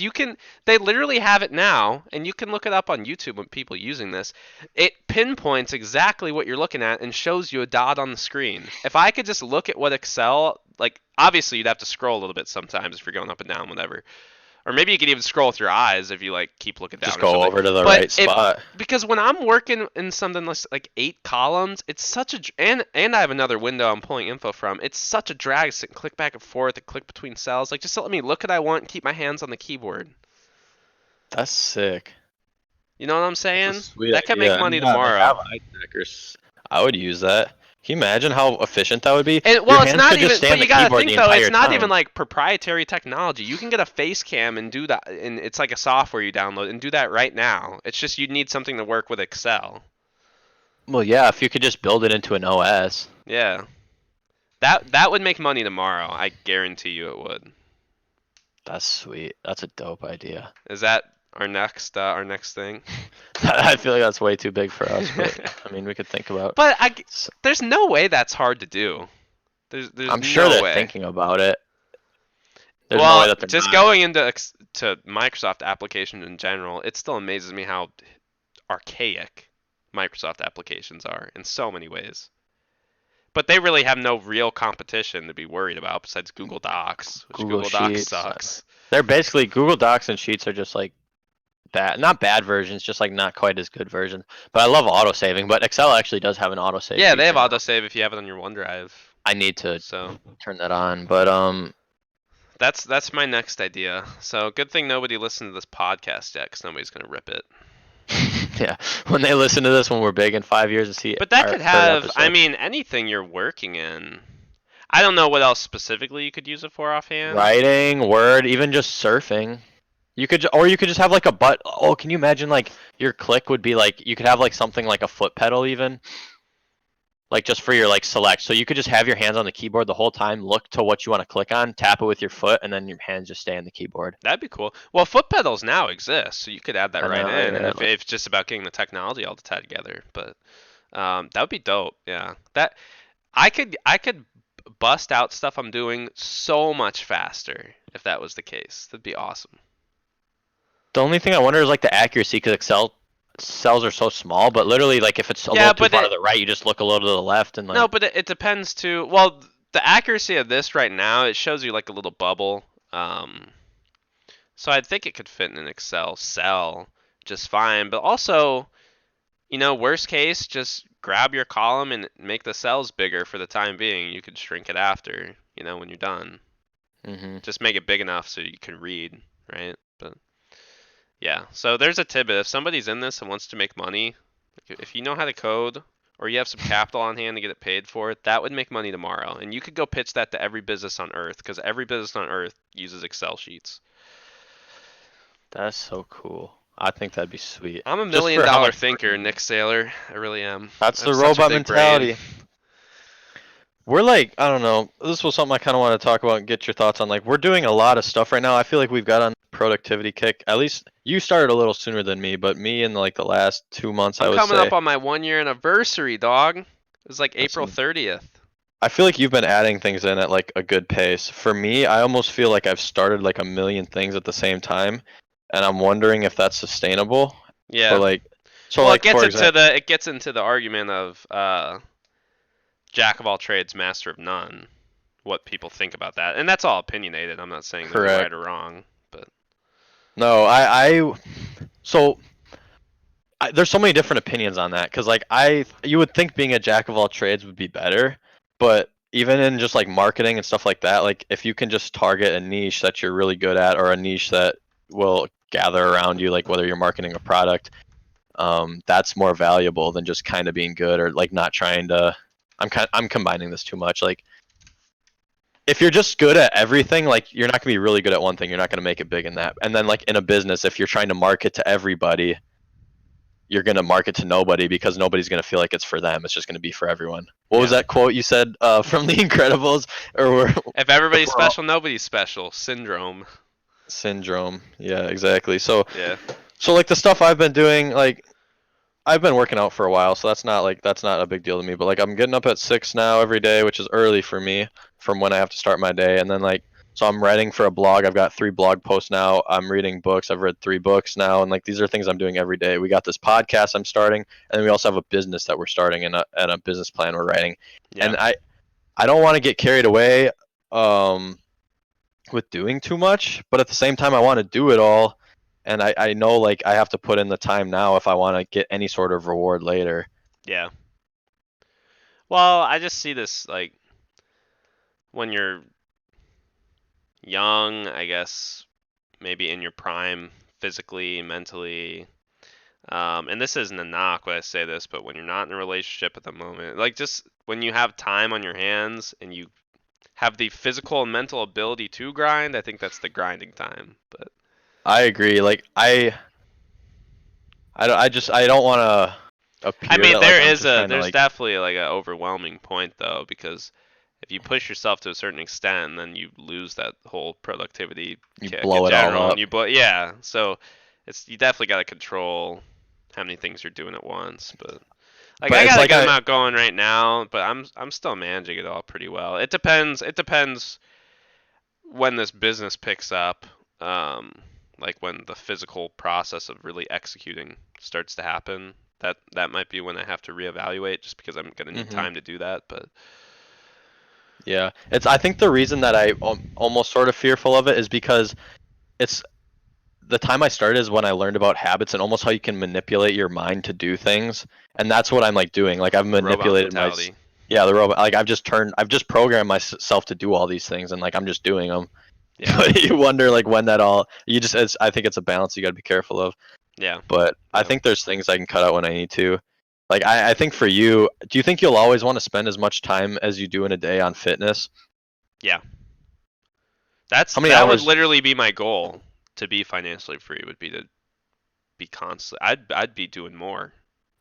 they literally have it now, and you can look it up on YouTube when people using this. It pinpoints exactly what you're looking at and shows you a dot on the screen. If I could just look at what Excel, like, obviously you'd have to scroll a little bit sometimes if you're going up and down, whatever. Or maybe you could even scroll with your eyes if you like keep looking Just down or go something. over to the But right if spot. because when I'm working in something like 8 columns, it's such a and I have another window I'm pulling info from. It's such a drag to sit and click back and forth and click between cells. Like just let me look what I want and keep my hands on the keyboard. That's sick. You know what I'm That's a saying? sweet That could make idea. And money yeah, they tomorrow. have eye trackers. I would use that. Can you imagine how efficient that would be? And Your well, it's hands not could just even. stay But on the you gotta keyboard the think though, it's entire not even time. like proprietary technology. You can get a face cam and do that, and it's like a software you download and do that right now. It's just you need something to work with Excel. Well, yeah, if you could just build it into an OS. Yeah, that would make money tomorrow. I guarantee you it would. That's sweet. That's a dope idea. Is that our next thing? I feel like that's way too big for us, but I mean, we could think about. But there's no way that's hard to do. There's I'm sure no they're way. thinking about it. There's no way Well, that they're just not. going into to Microsoft applications in general, it still amazes me how archaic Microsoft applications are in so many ways. But they really have no real competition to be worried about besides Google Docs, which Google Google Docs Sheets. sucks. They're basically Google Docs and Sheets are just like bad, not bad versions, just like not quite as good versions. But I love auto saving. But Excel actually does have an auto save Yeah, they have feature now. autosave if you have it on your OneDrive. I need to So turn that on. But that's my next idea. So good thing nobody listened to this podcast yet, because nobody's gonna rip it. yeah, when they listen to this when we're big in 5 years to see But that our could third have, I episode. mean, anything you're working in. I don't know what else specifically you could use it for offhand. Writing, Word, even just surfing. You could, or you could just have like a butt. Oh, can you imagine like your click would be like you could have like something like a foot pedal even, like just for your like select. So you could just have your hands on the keyboard the whole time, look to what you want to click on, tap it with your foot, and then your hands just stay on the keyboard. That'd be cool. Well, foot pedals now exist, so you could add that I right know, in, and yeah. if it's just about getting the technology all to tie together. But that would be dope. Yeah, that I could bust out stuff I'm doing so much faster if that was the case. That'd be awesome. The only thing I wonder is like the accuracy because Excel cells are so small, but literally like if it's a Yeah, little too but far to the right, you just look a little to the left and no, like but it depends too. Well, the accuracy of this right now, it shows you like a little bubble. So I think it could fit in an Excel cell just fine. But also, worst case, just grab your column and make the cells bigger for the time being. You could shrink it after, when you're done. hmm Just make it big enough so you can read, right? But yeah, so there's a tidbit. If somebody's in this and wants to make money, if you know how to code or you have some capital on hand to get it paid for, that would make money tomorrow. And you could go pitch that to every business on earth because every business on earth uses Excel sheets. That's so cool. I think that'd be sweet. I'm a Just million for how dollar much work thinker, it is. Nick Saylor. I really am. That's I the have such a robot big brain. mentality. We're like, I don't know. This was something I kind of want to talk about and get your thoughts on. Like, we're doing a lot of stuff right now. I feel like we've got on a productivity kick. At least you started a little sooner than me, but me in like the last 2 months, I I'm would coming say. up on my 1 year anniversary, dog. It was like That's April 30th. I feel like you've been adding things in at like a good pace. For me, I almost feel like I've started like a million things at the same time, and I'm wondering if that's sustainable. But Yeah. like, so Well, it like gets for into example, the argument of jack of all trades, master of none. What people think about that, and that's all opinionated. I'm not saying there's a right correct. or wrong, but No, so there's so many different opinions on that because like you would think being a jack of all trades would be better, but even in just like marketing and stuff like that, like if you can just target a niche that you're really good at or a niche that will gather around you, like whether you're marketing a product, that's more valuable than just kind of being good or like not trying to. I'm combining this too much. Like if you're just good at everything, like you're not gonna be really good at one thing. You're not gonna make it big in that. And then like in a business, if you're trying to market to everybody, you're gonna market to nobody because nobody's gonna feel like it's for them. It's just gonna be for everyone. What was Yeah. that quote you said from The Incredibles? Or If everybody's we're all special, nobody's special. Syndrome. syndrome. Yeah, exactly. So Yeah. so like the stuff I've been doing, like I've been working out for a while, so that's not a big deal to me. But like I'm getting up at 6 now every day, which is early for me from when I have to start my day. And then like so I'm writing for a blog. I've got 3 blog posts now. I'm reading books. I've read 3 books now, and like these are things I'm doing every day. We got this podcast I'm starting, and then we also have a business that we're starting and a business plan we're writing. Yeah. And I don't want to get carried away um with doing too much, but at the same time I want to do it all, and I know like I have to put in the time now if I want to get any sort of reward later. Yeah. Well, I just see this like when you're young, I guess maybe in your prime physically, mentally. And this isn't a knock when I say this, but when you're not in a relationship at the moment, like just when you have time on your hands and you have the physical and mental ability to grind, I think that's the grinding time. But I agree. Like I don't want to I appear mean, that like I'm just trying to there's like definitely like an overwhelming point though, because if you push yourself to a certain extent, then you lose that whole productivity you kick in blow it all general, and up. yeah, so it's you definitely got to control how many things you're doing at once. But like I But it's got a like good I amount going right now, but I'm still managing it all pretty well. It depends. It depends when this business picks up. Um, like when the physical process of really executing starts to happen. That might be when I have to reevaluate, just because I'm gonna need mhm. time to do that. But Yeah. It's I think the reason that I almost sort of fearful of it is because it's the time I started is when I learned about habits and almost how you can manipulate your mind to do things. And that's what I'm like doing. Like I've the robot manipulated mentality. yeah, the robot. Like I've just programmed myself to do all these things, and like I'm just doing them. Yeah. But you wonder like when that all you just I think it's a balance you got to be careful of. Yeah. But I Yeah. think there's things I can cut out when I need to. Like I think for you, do you think you'll always want to spend as much time as you do in a day on fitness? Yeah. How many That would hours? literally be my goal, to be financially free. Would be to be constant. I'd be doing more.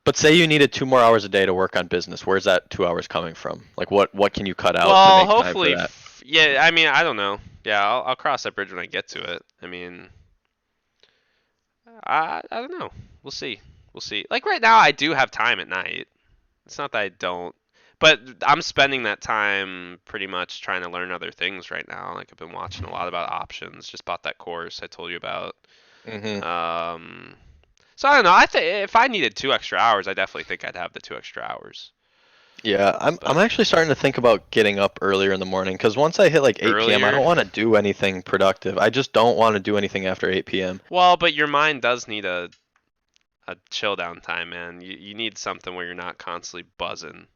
But say you needed 2 more hours a day to work on business. Where's that 2 hours coming from? Like what can you cut out to Well, make time for hopefully, that? yeah. I mean, I don't know. Yeah, I'll cross that bridge when I get to it. I mean, I don't know. We'll see. We'll see. Like right now, I do have time at night. It's not that I don't, but I'm spending that time pretty much trying to learn other things right now. Like I've been watching a lot about options. Just bought that course I told you about. Hmm. Um, so I don't know. I think if I needed 2 extra hours, I definitely think I'd have the 2 extra hours. Yeah, I'm But actually starting to think about getting up earlier in the morning because once I hit like 8 p.m., I earlier, don't want to do anything productive. I just don't want to do anything after 8 p.m. well, but your mind does need a chill down time, man. You need something where you're not constantly buzzing.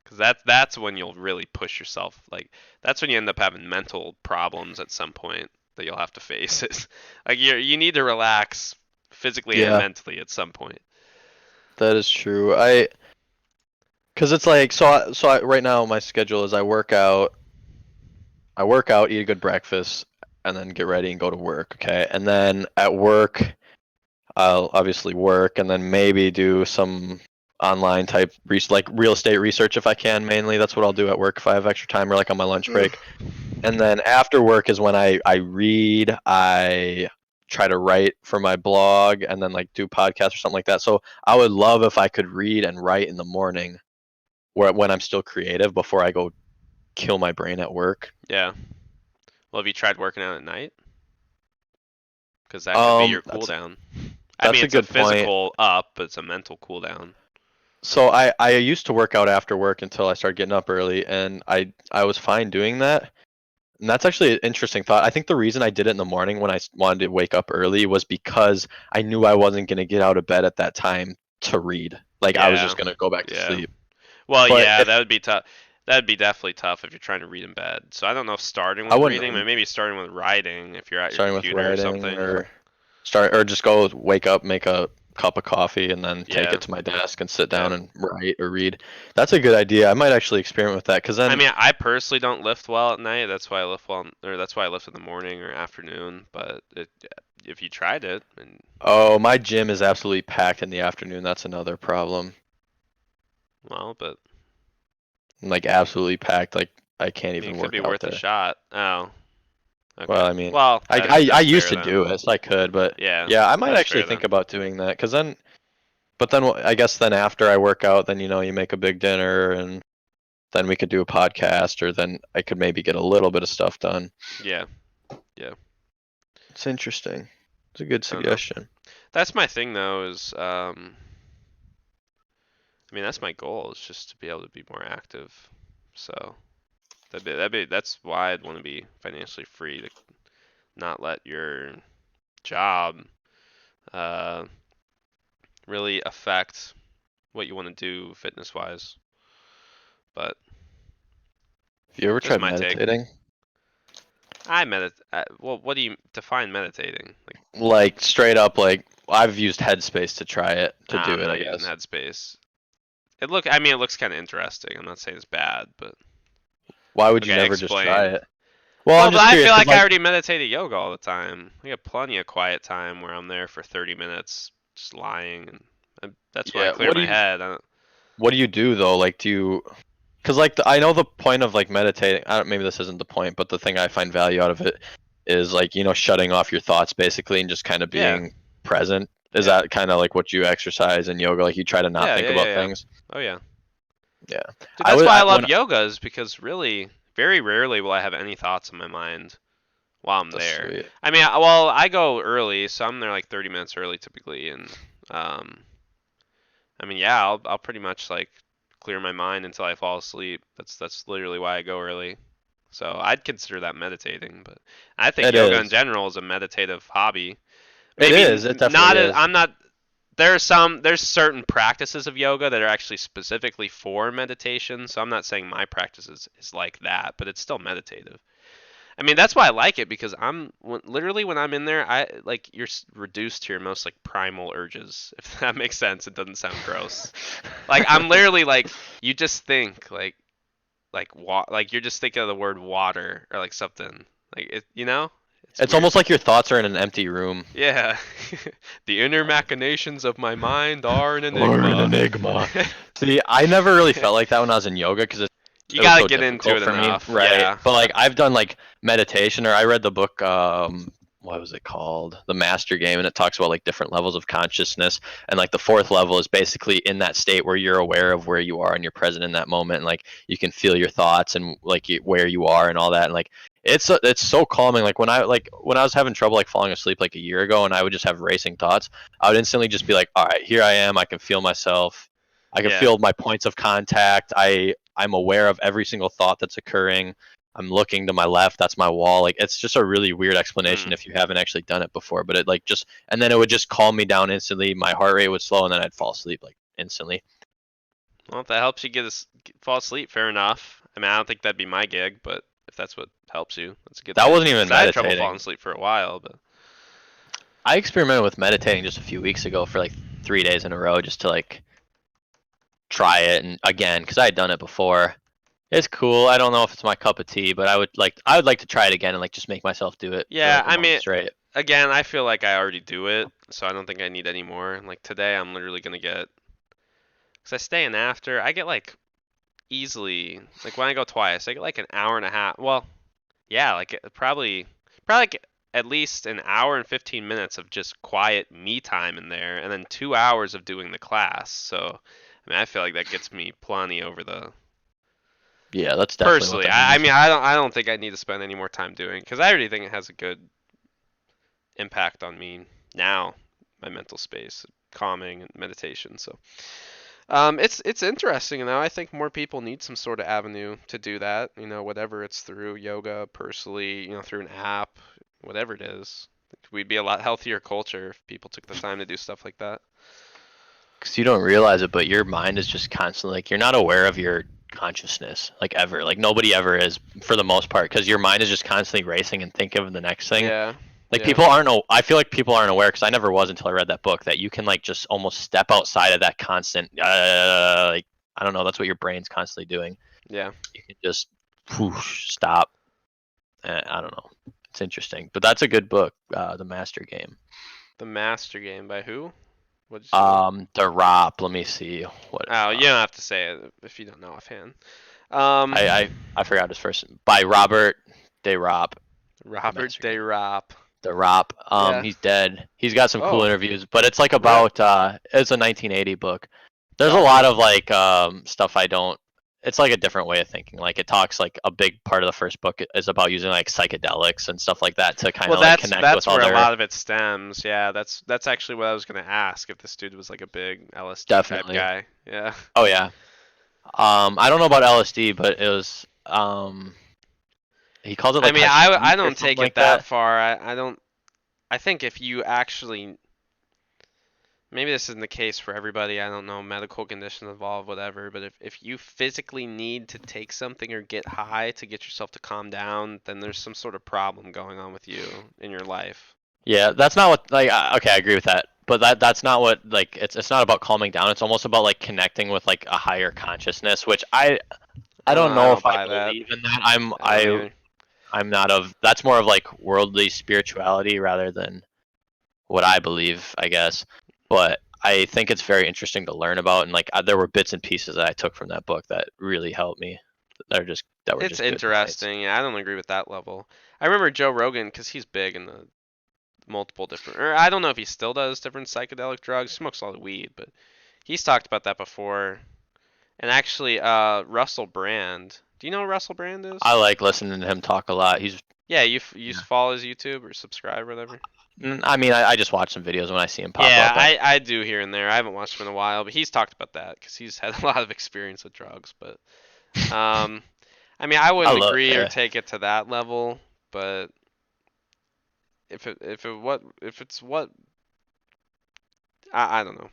Because that's when you'll really push yourself. Like that's when you end up having mental problems at some point that you'll have to face. It's like you need to relax physically and Yeah, mentally at some point. that is true. Because it's like right now my schedule is I work out, eat a good breakfast, and then get ready and go to work. Okay, and then at work I'll obviously work and then maybe do some online type like real estate research if I can. Mainly that's what I'll do at work if I have extra time or like on my lunch break. And then after work is when I read, I try to write for my blog and then like do podcasts or something like that. So I would love if I could read and write in the morning where when I'm still creative before I go kill my brain at work. Yeah. Well, have you tried working out at night? Because that could be your cool That's down. I mean, that's a it's a good point. physical up, but it's a mental cool down. So I used to work out after work until I started getting up early and I was fine doing that. And that's actually an interesting thought. I think the reason I did it in the morning when I wanted to wake up early was because I knew I wasn't going to get out of bed at that time to read. Like I was Yeah. just going to go back to Yeah. sleep. Well, But yeah, if that would be tough. That'd be definitely tough if you're trying to read in bed. So I don't know if starting I with reading, but wouldn't maybe starting with writing if you're at your starting with computer or writing something. or start or just go wake up, make a cup of coffee and then take Yeah, it to my desk and sit yeah. down and write or read. That's a good idea. I might actually experiment with that because I then, mean, I personally don't lift well at night. That's why I lift well, or that's why I lift in the morning or afternoon. But if you tried it, and oh, my gym is absolutely packed in the afternoon. That's another problem. well, but Like absolutely packed. Like I can't I mean, even it could work be out worth a there. shot. Oh, Well, okay. I mean, Well, I that's used fair to then. do it, so I could, but Yeah, yeah, I might that's actually fair think then. about doing that because then, but then I guess then after I work out, then you make a big dinner and then we could do a podcast, or then I could maybe get a little bit of stuff done. Yeah, yeah. It's interesting. It's a good I don't know. suggestion. That's my thing though. Is I mean, that's my goal. Is just to be able to be more active. So that's why I'd want to be financially free to not let your job uh really affect what you want to do fitness wise. But Have you ever just tried my take. meditating? I medit. Well, what do you define meditating? Like, Like straight up, like I've used Headspace to try it, to nah, do I'm it, I not using guess. Headspace. I mean, it looks kind of interesting. I'm not saying it's bad, but Why would you okay, never just try explain. it? Well, I'm Well, but just I curious feel because like I like already meditated yoga all the time. I got plenty of quiet time where I'm there for 30 minutes just lying, and that's when I yeah, clear my head. I don't, what do you do though? Like do you because like I know the point of like meditating. I don't, maybe this isn't the point, but the thing I find value out of it is like shutting off your thoughts basically and just kind of yeah, being present. Is yeah, that kind of like what you exercise in yoga? Like you try to not yeah, think yeah, yeah, about yeah. things. Oh yeah, Yeah, dude. I That's would. why I When love yoga is because really, very rarely will I have any thoughts in my mind while I'm that's there. sweet. I mean, well, I go early, so I'm there like 30 minutes early typically, and um, I mean, yeah, I'll pretty much like clear my mind until I fall asleep. That's literally why I go early. So I'd consider that meditating, but I think It yoga in is. general is a meditative hobby. It Maybe is. It definitely not. is. I'm not. There's certain practices of yoga that are actually specifically for meditation. So I'm not saying my practice is like that, but it's still meditative. I mean, that's why I like it because literally when I'm in there, I like you're reduced to your most like primal urges. If that makes sense, it doesn't sound gross. Like I'm literally like you just think like you're just thinking of the word water or like something like it. It's It's weird. almost like your thoughts are in an empty room. Yeah. The inner machinations of my mind are an Or an enigma. enigma. See, I never really felt like that when I was in yoga because You it was gotta so get into difficult it for me, enough. right? Yeah. But like I've done like meditation, or I read the book what was it called? The Master Game, and it talks about like different levels of consciousness, and like the fourth level is basically in that state where you're aware of where you are and you're present in that moment, and like you can feel your thoughts and like where you are and all that, and like it's so calming. Like when I was having trouble like falling asleep like a year ago, and I would just have racing thoughts, I would instantly just be like, all right, here I am. I can feel myself. I can Yeah. feel my points of contact. I'm aware of every single thought that's occurring. I'm looking to my left, that's my wall. Like it's just a really weird explanation Hmm. if you haven't actually done it before, but it like just and then it would just calm me down instantly. My heart rate would slow and then I'd fall asleep like instantly. Well, if that helps you fall asleep, fair enough. I mean, I don't think that'd be my gig, but if that's what helps you, that's a good That thing. wasn't even Because I had trouble falling meditating. asleep for a while, but I experimented with meditating just a few weeks ago for like 3 days in a row just to like try it and again cuz I had done it before. It's cool. I don't know if it's my cup of tea, but I would like to try it again and like just make myself do it for yeah, like a I month mean, straight. again, I feel like I already do it, so I don't think I need any more. Like today, I'm literally gonna because I stay in after, I get like easily, like when I go twice, I get like an hour and a half. Well, yeah, like probably like at least an hour and 15 minutes of just quiet me time in there, and then 2 hours of doing the class. So, I mean, I feel like that gets me plenty over the. Yeah, that's definitely what Personally, that I means. mean, I don't think I need to spend any more time doing because I already think it has a good impact on me now, my mental space, calming and meditation. So, it's interesting, I think more people need some sort of avenue to do that. Whatever it's through yoga, personally, through an app, whatever it is. We'd be a lot healthier culture if people took the time to do stuff like that. Because you don't realize it, but your mind is just constantly like you're not aware of your consciousness like ever. Like nobody ever is for the most part, because your mind is just constantly racing and thinking of the next thing. Yeah. Like Yeah. people aren't. I feel like people aren't aware because I never was until I read that book that you can like just almost step outside of that constant. Like I don't know. That's what your brain's constantly doing. Yeah. You can just whoosh, stop. I don't know. It's interesting, but that's a good book. The Master Game. The Master Game by who? What'd you say? The Rop. Let me see what. Oh, you don't have to say it if you don't know offhand. I, I I forgot his first by Robert De Rop. The Robert Master De Game. Rop. The Rop. Yeah. He's dead. He's got some cool Oh, interviews, but it's like really? about. It's a 1980 book. There's a Gotcha. lot of like stuff I don't. It's like a different way of thinking. Like it talks like a big part of the first book is about using like psychedelics and stuff like that to kind Well, of like that's connect with that's where a other. lot of it stems. Yeah, that's actually what I was gonna ask if this dude was like a big LSD type Definitely. guy. Yeah. Oh yeah. I don't know about LSD, but it was he calls it I like mean, I hashish or don't something take it like that that. far. I don't. I think if you actually, maybe this isn't the case for everybody. I don't know, medical conditions involved, whatever. But if you physically need to take something or get high to get yourself to calm down, then there's some sort of problem going on with you in your life. Yeah, that's not what like okay, I agree with that. But that's not what like it's not about calming down. It's almost about like connecting with like a higher consciousness, which I don't I know don't if I buy that. believe in that. I don't either. I'm not of that's more of like worldly spirituality rather than what I believe, I guess. But I think it's very interesting to learn about and like there were bits and pieces that I took from that book that really helped me. That were It's just good points. interesting. Yeah, I don't agree with that level. I remember Joe Rogan because he's big in the multiple different, or I don't know if he still does different psychedelic drugs. He smokes a lot of weed, but he's talked about that before. And actually, Russell Brand. Do you know who Russell Brand is? I like listening to him talk a lot. He's Yeah, you yeah. follow his YouTube or subscribe or whatever. I mean, I just watch some videos when I see him pop Yeah, up. I do here and there. I haven't watched him in a while, but he's talked about that because he's had a lot of experience with drugs. But um, I mean, I I wouldn't love agree or yeah. take it to that level. But if it's what I don't know.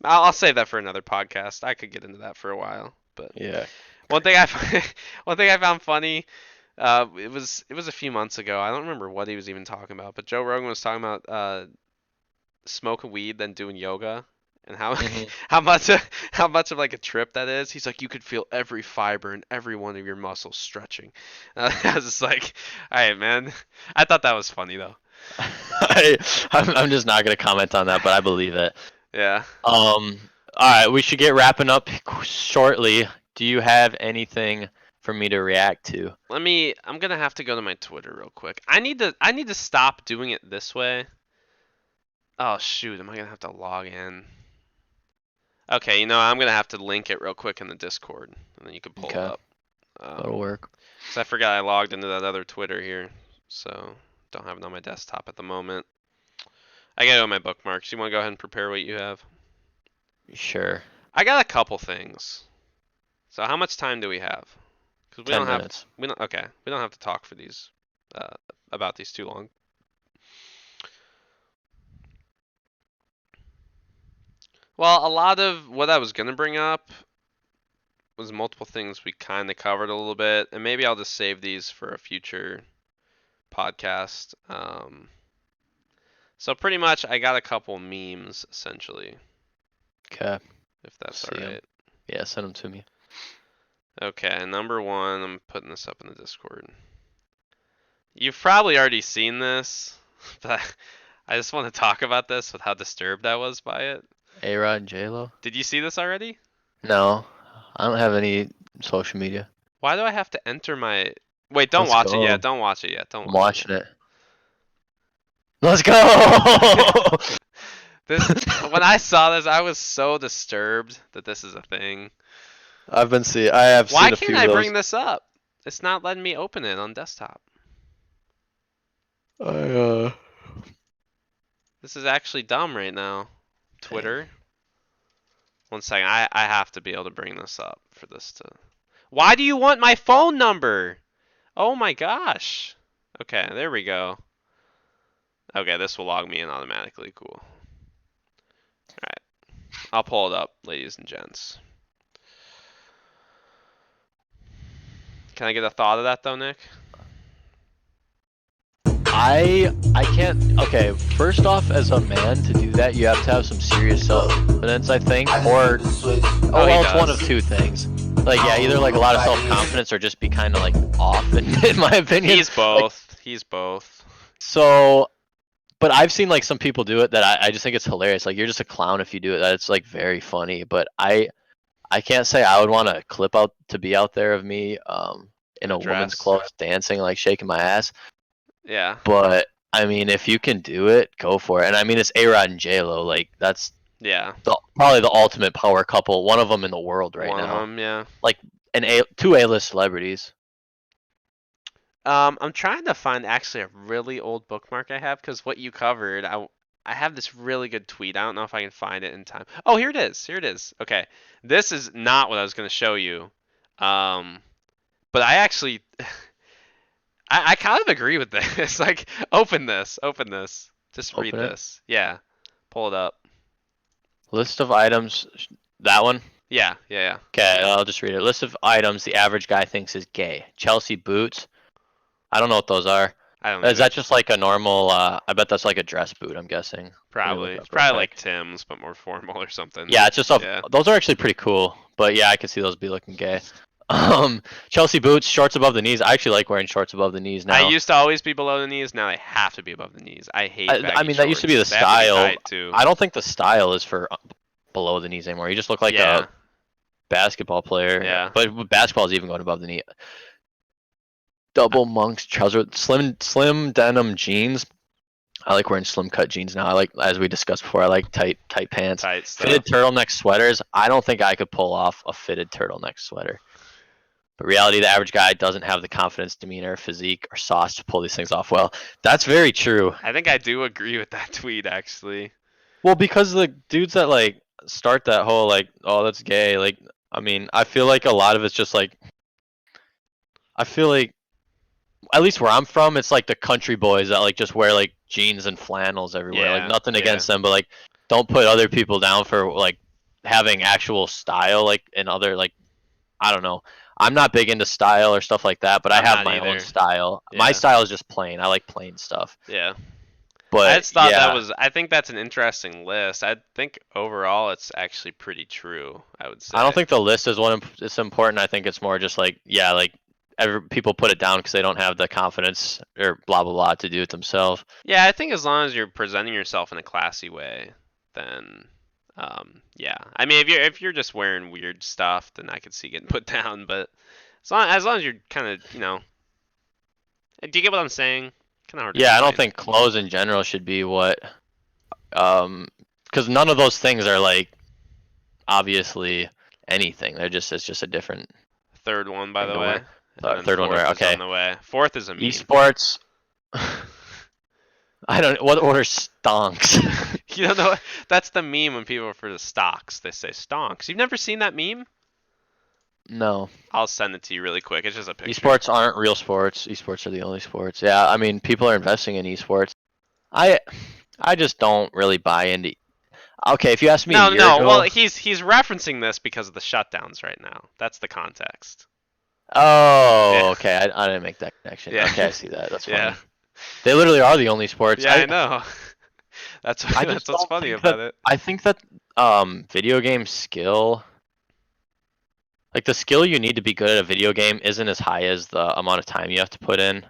I'll save that for another podcast. I could get into that for a while. But Yeah. one thing I one thing I found funny. It was a few months ago. I don't remember what he was even talking about, but Joe Rogan was talking about smoking weed then doing yoga and how hmm how much of like a trip that is. He's like you could feel every fiber and every one of your muscles stretching. I was just like, all right, man. I thought that was funny though. I'm just not gonna comment on that, but I believe it. Yeah. All right, we should get wrapping up shortly. Do you have anything for me to react to? I'm gonna have to go to my Twitter real quick. I need to stop doing it this way. Oh shoot, am I gonna have to log in? Okay, I'm gonna have to link it real quick in the Discord, and then you can pull it Okay, up. that'll work. 'Cause I forgot I logged into that other Twitter here, so don't have it on my desktop at the moment. I gotta go to my bookmarks. You wanna go ahead and prepare what you have? Sure. I got a couple things. So how much time do we have? Because we don't 10 have minutes. we don't okay we don't have to talk for these uh, about these too long. Well, a lot of what I was gonna bring up was multiple things we kind of covered a little bit, and maybe I'll just save these for a future podcast. So pretty much, I got a couple memes essentially, Okay. if that's See all him. right. Yeah, send them to me. Okay, number one, I'm putting this up in the Discord. You've probably already seen this, but I just want to talk about this with how disturbed I was by it. A-Rod and J-Lo? Did you see this already? No, I don't have any social media. Why do I have to enter my? Wait, don't Let's watch it yet. go. Don't watch it yet. Don't I'm watch it watching it. yet. Let's go! This when I saw this, I was so disturbed that this is a thing. I have Why seen a can't few of I those. bring this up? It's not letting me open it on desktop. I This is actually dumb right now. dang. Twitter. One second. I have to be able to bring this up for this to. Why do you want my phone number? Oh my gosh. Okay, there we go. Okay, this will log me in automatically. Cool. Alright. I'll pull it up, ladies and gents. Can I get a thought of that though, Nick? I can't. Okay, first off, as a man to do that, you have to have some serious self-confidence, I think, or Oh, he well, it's one of does. two things. Like, yeah, either like a lot of self-confidence or just be kind of like off, in my opinion. He's Like, both. He's both. so, but I've seen like some people do it that I just think it's hilarious. Like, you're just a clown if you do it. That's like very funny. But I can't say I would want a clip out to be out there of me in In a a woman's dress. clothes dancing, like shaking my ass. Yeah. But I mean, if you can do it, go for it. And I mean, it's A-Rod and J-Lo. Like, that's Yeah. probably the ultimate power couple, one of them in the world right One of now. them. Yeah. Like, two A-list celebrities. I'm trying to find actually a really old bookmark I have because what you covered, I have this really good tweet. I don't know if I can find it in time. Oh, here it is. Here it is. Okay. This is not what I was going to show you. Um, but I actually I kind of agree with this. Like open this. Open this. Just read Open it. this. Yeah. Pull it up. List of items. That one. Yeah, yeah, Okay, I'll just read it. List of items the average guy thinks is gay. Chelsea boots. I don't know what those are. I don't Is either. that just like a normal? I bet that's like a dress boot. I'm guessing. Let me look Probably. it It's up real probably quick. like Tim's, but more formal or something. Yeah, it's just a. Yeah. Those are actually pretty cool. But yeah, I can see those be looking gay. Chelsea boots, shorts above the knees. I actually like wearing shorts above the knees I now. used to always be below the knees. Now they have to be above the knees. I hate baggy I mean, that used to be the shorts. They have to be style. tight too. I don't think the style is for below the knees anymore. You just look like Yeah. a basketball player. Yeah. But basketball is even going above the knee. Double monks trouser, slim denim jeans. I like wearing slim cut jeans now. I like, as we discussed before, I like tight pants. Tight Fitted stuff. turtleneck sweaters. I don't think I could pull off a fitted turtleneck sweater. But reality, the average guy doesn't have the confidence, demeanor, physique, or sauce to pull these things off well. That's very true. I think I do agree with that tweet actually. Well, because the dudes that like start that whole like, oh, that's gay. Like, I mean, I feel like a lot of it's just like, I feel like, at least where I'm from, it's like the country boys that like just wear like jeans and flannels everywhere. Like, Yeah. nothing Yeah. against them, but like, don't put other people down for like having actual style, like in other like, I don't know. I'm not big into style or stuff like that, but I I'm have not my own either. style. Yeah. My style is just plain. I like plain stuff. Yeah. I But just thought that yeah, was. I think that's an interesting list. I think overall it's actually pretty true. I would say. I don't think the list is what is important. I think it's more just like, yeah, like people put it down because they don't have the confidence or blah blah blah to do it themselves. Yeah, I think as long as you're presenting yourself in a classy way, then yeah. I mean, if you're just wearing weird stuff, then I could see getting put down. But as long as you're kind of, do you get what I'm saying? Kind of hard to Yeah, I don't explain. think clothes in general should be what, because none of those things are like obviously anything. It's just a different Third one, by thing the to way, wear. and then Third one, fourth right? is Okay. on the way. Fourth is a meme. Esports. I don't. What order stonks? You don't know? That's the meme when people refer to stocks. They say stonks. You've never seen that meme? No. I'll send it to you really quick. It's just a picture. Esports aren't real sports. Esports are the only sports. Yeah, I mean, people are investing in esports. I I just don't really buy into. Okay, if you asked me a No, year no. ago. Well, he's referencing this because of the shutdowns right now. That's the context. Oh, Yeah. okay. I didn't make that connection. Yeah. Okay, I see that. That's funny. Yeah. They literally are the only sports. Yeah, I know. That's I just that's what's don't funny think about that. it. I think that video game skill, like the skill you need to be good at a video game, isn't as high as the amount of time you have to put in.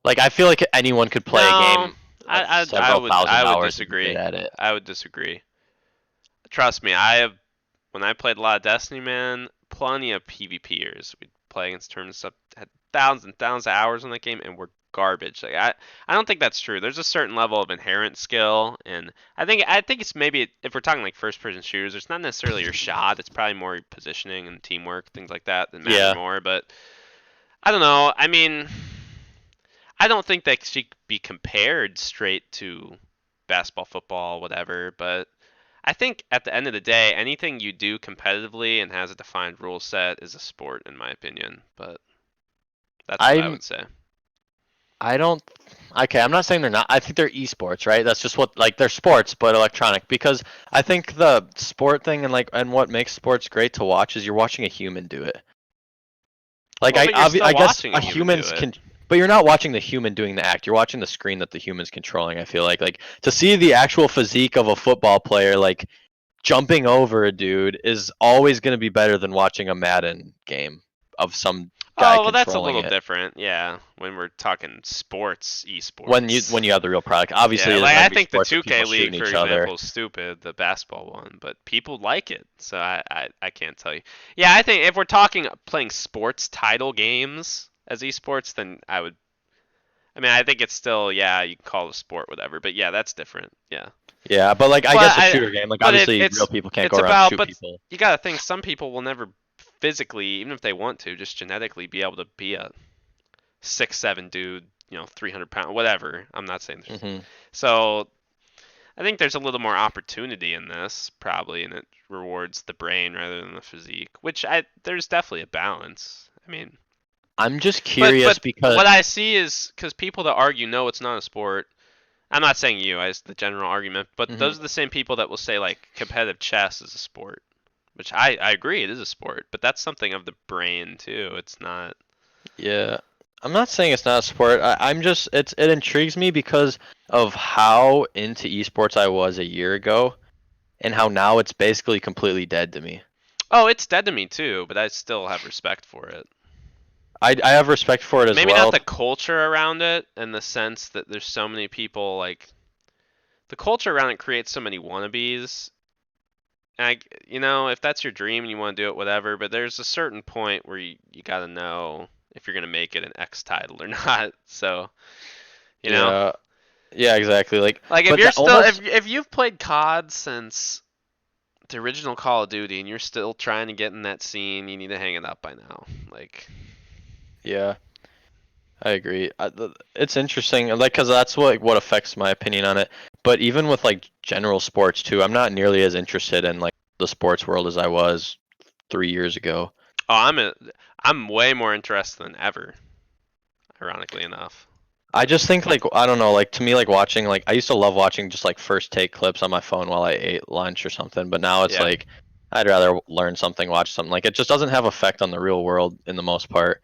Like, I feel like anyone could play a No, game I several would thousand I would hours and be disagree. good at it. I would disagree. Trust me, I have when I played a lot of Destiny, man, plenty of PvPers. We'd play against tournaments up had thousands and thousands of hours on that game and we're garbage. Like I don't think that's true. There's a certain level of inherent skill and I think it's maybe if we're talking like first person shooters, it's not necessarily your shot, it's probably more your positioning and teamwork, things like that matter Yeah. more, but I don't know. I mean, I don't think that she could be compared straight to basketball, football, whatever, but I think at the end of the day, anything you do competitively and has a defined rule set is a sport, in my opinion. But that's what I I'm would say. I don't. Okay, I'm not saying they're not. I think they're esports, right? That's just what, like, they're sports, but electronic. Because I think the sport thing and what makes sports great to watch is you're watching a human do it. Like, Well, but you're still I guess watching a a human do humans it. can. but you're not watching the human doing the act. You're watching the screen that the human's controlling. I feel like to see the actual physique of a football player like jumping over a dude is always going to be better than watching a Madden game of some guy Oh, well, that's a controlling little it. different. Yeah, when we're talking sports, When esports. you have the real product, obviously Yeah, it like isn't I gonna be think the sports of 2K people League, shooting for each other. example, is stupid, the basketball one, but people like it, so I can't tell you. Yeah, I think if we're talking playing sports title games as esports, then I would. I mean, I think it's still, yeah, you can call it a sport, whatever, but yeah, that's different. Yeah, Yeah, but like I but guess a shooter game, like but it, obviously real it's people can't go it's around and about, shoot but people. you gotta think some people will never physically, even if they want to, just genetically be able to be a 6'7" dude, 300 pound, whatever. I'm not saying there's. Hmm. So I think there's a little more opportunity in this, probably, and it rewards the brain rather than the physique, which there's definitely a balance. I mean, I'm just but curious because what I see is because people that argue no, it's not a sport. I'm not saying you as the general argument, but mhm, those are the same people that will say like competitive chess is a sport, which I agree it is a sport, but that's something of the brain too. It's not. yeah, I'm not saying it's not a sport. I'm just it intrigues me because of how into esports I was a year ago and how now it's basically completely dead to me. Oh, it's dead to me too, but I still have respect for it. I have respect for it as Maybe not well. the culture around it in the sense that there's so many people like the culture around it creates so many wannabes. And if that's your dream and you want to do it, whatever. But there's a certain point where you got to know if you're gonna make it an X title or not. So, you know, Yeah, yeah, exactly. like if But you're that still almost if you've played COD since the original Call of Duty and you're still trying to get in that scene, you need to hang it up by now. Like, yeah. I agree. It's interesting, like, because that's what affects my opinion on it. But even with like general sports too, I'm not nearly as interested in like the sports world as I was 3 years ago. oh, I'm way more interested than ever. Ironically enough. I just think like I don't know, like to me like watching like I used to love watching just like first take clips on my phone while I ate lunch or something, but now it's Yeah. like I'd rather learn something, watch something. Like it just doesn't have effect on the real world in the most part.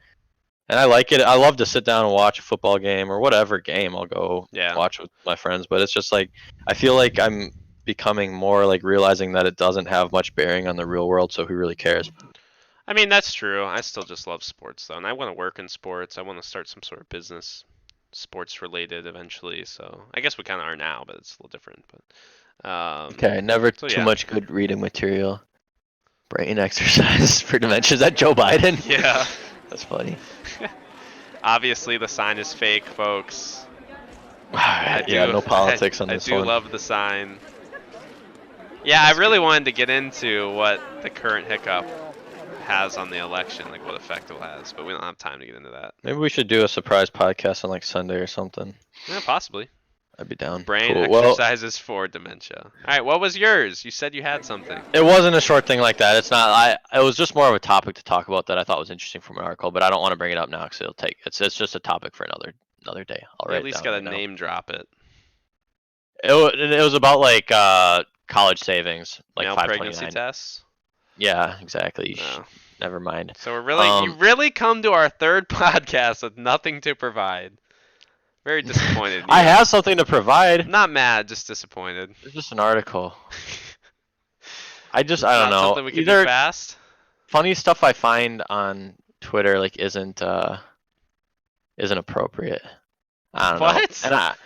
And I like it. I love to sit down and watch a football game or whatever game I'll go Yeah. watch with my friends. But it's just like I feel like I'm becoming more like realizing that it doesn't have much bearing on the real world. So who really cares? I mean, that's true. I still just love sports though, and I want to work in sports. I want to start some sort of business, sports related eventually. So I guess we kind of are now, but it's a little different. But Okay, never so too yeah, much good reading material. Brain exercise for dementia. Is that Joe Biden? yeah. That's funny. Obviously, the sign is fake, folks. I Yeah, do, no politics on I this do one. love the sign. Yeah, I really wanted to get into what the current hiccup has on the election, like what effect it has, but we don't have time to get into that. Maybe we should do a surprise podcast on like Sunday or something. Yeah, possibly. I'd be down. Brain Cool. Well, exercises for dementia. All right, what was yours? You said you had something. it wasn't a short thing like that. It's not. It was just more of a topic to talk about that I thought was interesting from an article, but I don't want to bring it up now because it'll take. It's just a topic for another day. I'll You write at it least down gotta right now. name drop it. It was about like college savings, like Male pregnancy 529. tests. Yeah, exactly. No. Never mind. So you Um, really come to our third podcast with nothing to provide. Very disappointed in you. I have something to provide. Not mad, just disappointed. It's just an article. I don't Not know. something we can do Either fast. funny stuff I find on Twitter like isn't appropriate. I don't know. What? And What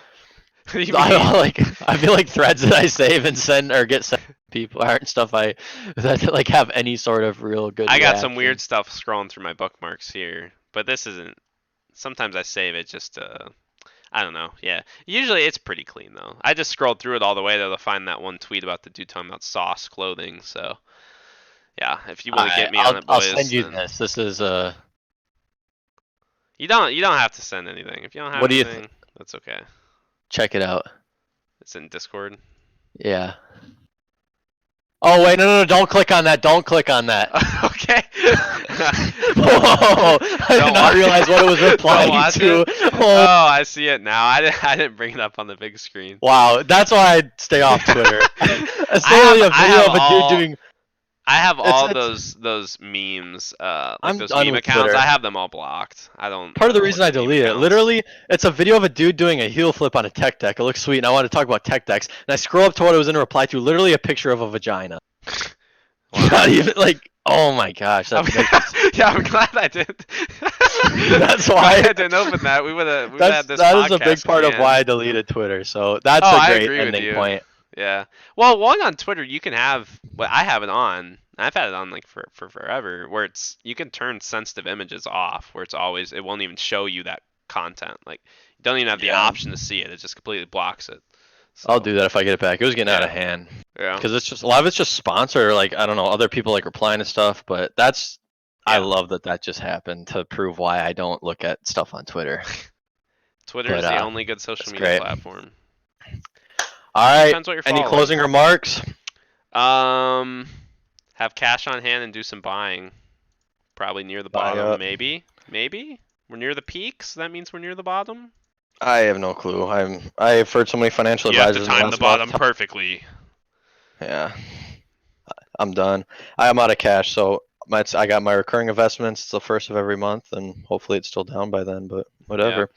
do you I don't mean? like. I feel like threads that I save and send or get sent to people aren't stuff that like have any sort of real good. I got some weird reaction. stuff scrolling through my bookmarks here, but this isn't. Sometimes I save it just to. I don't know. Yeah. Usually it's pretty clean though. I just scrolled through it all the way to find that one tweet about the dude talking about sauce clothing. So yeah, if you want to get me on it, I'll boys. send you then- this. This is You don't have to send anything. If you don't have What do you anything, that's okay. check it out. It's in Discord. Yeah. Oh wait, no, don't click on that. Don't click on that. Okay. Whoa! I did Don't not wa- realize what it was Don't replying watch to. it? Oh, Oh, I see it now. I didn't bring it up on the big screen. wow, that's why I stay off Twitter. It's I literally a have video of a all- dude doing. I have It's all it's. those memes, like I'm those done meme with accounts. I Twitter. have them all blocked. Part I of the don't look reason I at meme deleted it, accounts. literally, it's a video of a dude doing a heel flip on a tech deck. It looks sweet, and I wanted to talk about tech decks. And I scroll up to what it was in a reply to, literally a picture of a vagina. Wow. Not even like, oh my gosh, I'm, that makes me. yeah, I'm glad I did. That's Glad why. I didn't open that. We would have had this That is a big podcast part of why canned. I deleted Twitter. So Oh, that's a I great agree with ending you. point. Yeah. Well, one on Twitter, you can have. Well, I have it on. I've had it on like for forever, where it's you can turn sensitive images off, where it's always it won't even show you that content. Like you don't even have the Yeah, option to see it. It just completely blocks it. I'll So do that if I get it back. It was getting out of yeah, hand yeah, because it's just a lot of it's just sponsored. Like I don't know, other people like replying to stuff, but that's I yeah. love that that just happened to prove why I don't look at stuff on Twitter. Twitter But is the only good social that's media great. platform. All right, Depends what you're any following. closing remarks? Um, have cash on hand and do some buying. Probably near the Buy bottom, up. maybe. Maybe we're near the peaks. That means we're near the bottom. I have no clue. I've heard so many financial You have to advisors in the time the last month. bottom perfectly. Yeah, I'm done. I'm out of cash, so I got my recurring investments. It's the first of every month, and hopefully it's still down by then. But Yeah. whatever.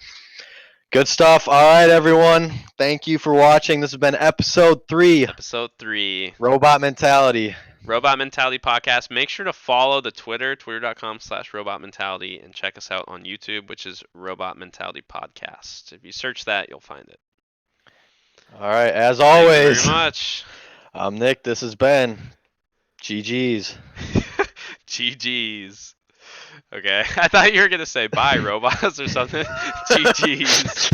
Good stuff. All right, everyone. Thank you for watching. This has been episode 3, Episode 3. Robot Mentality. Robot Mentality Podcast. Make sure to follow the Twitter, twitter.com/robot mentality, and check us out on YouTube, which is Robot Mentality Podcast. If you search that, you'll find it. All right, as Thank you very always, much. I'm Nick. This has been GG's. GG's. Okay. I thought you were going to say bye, robots or something. GG's.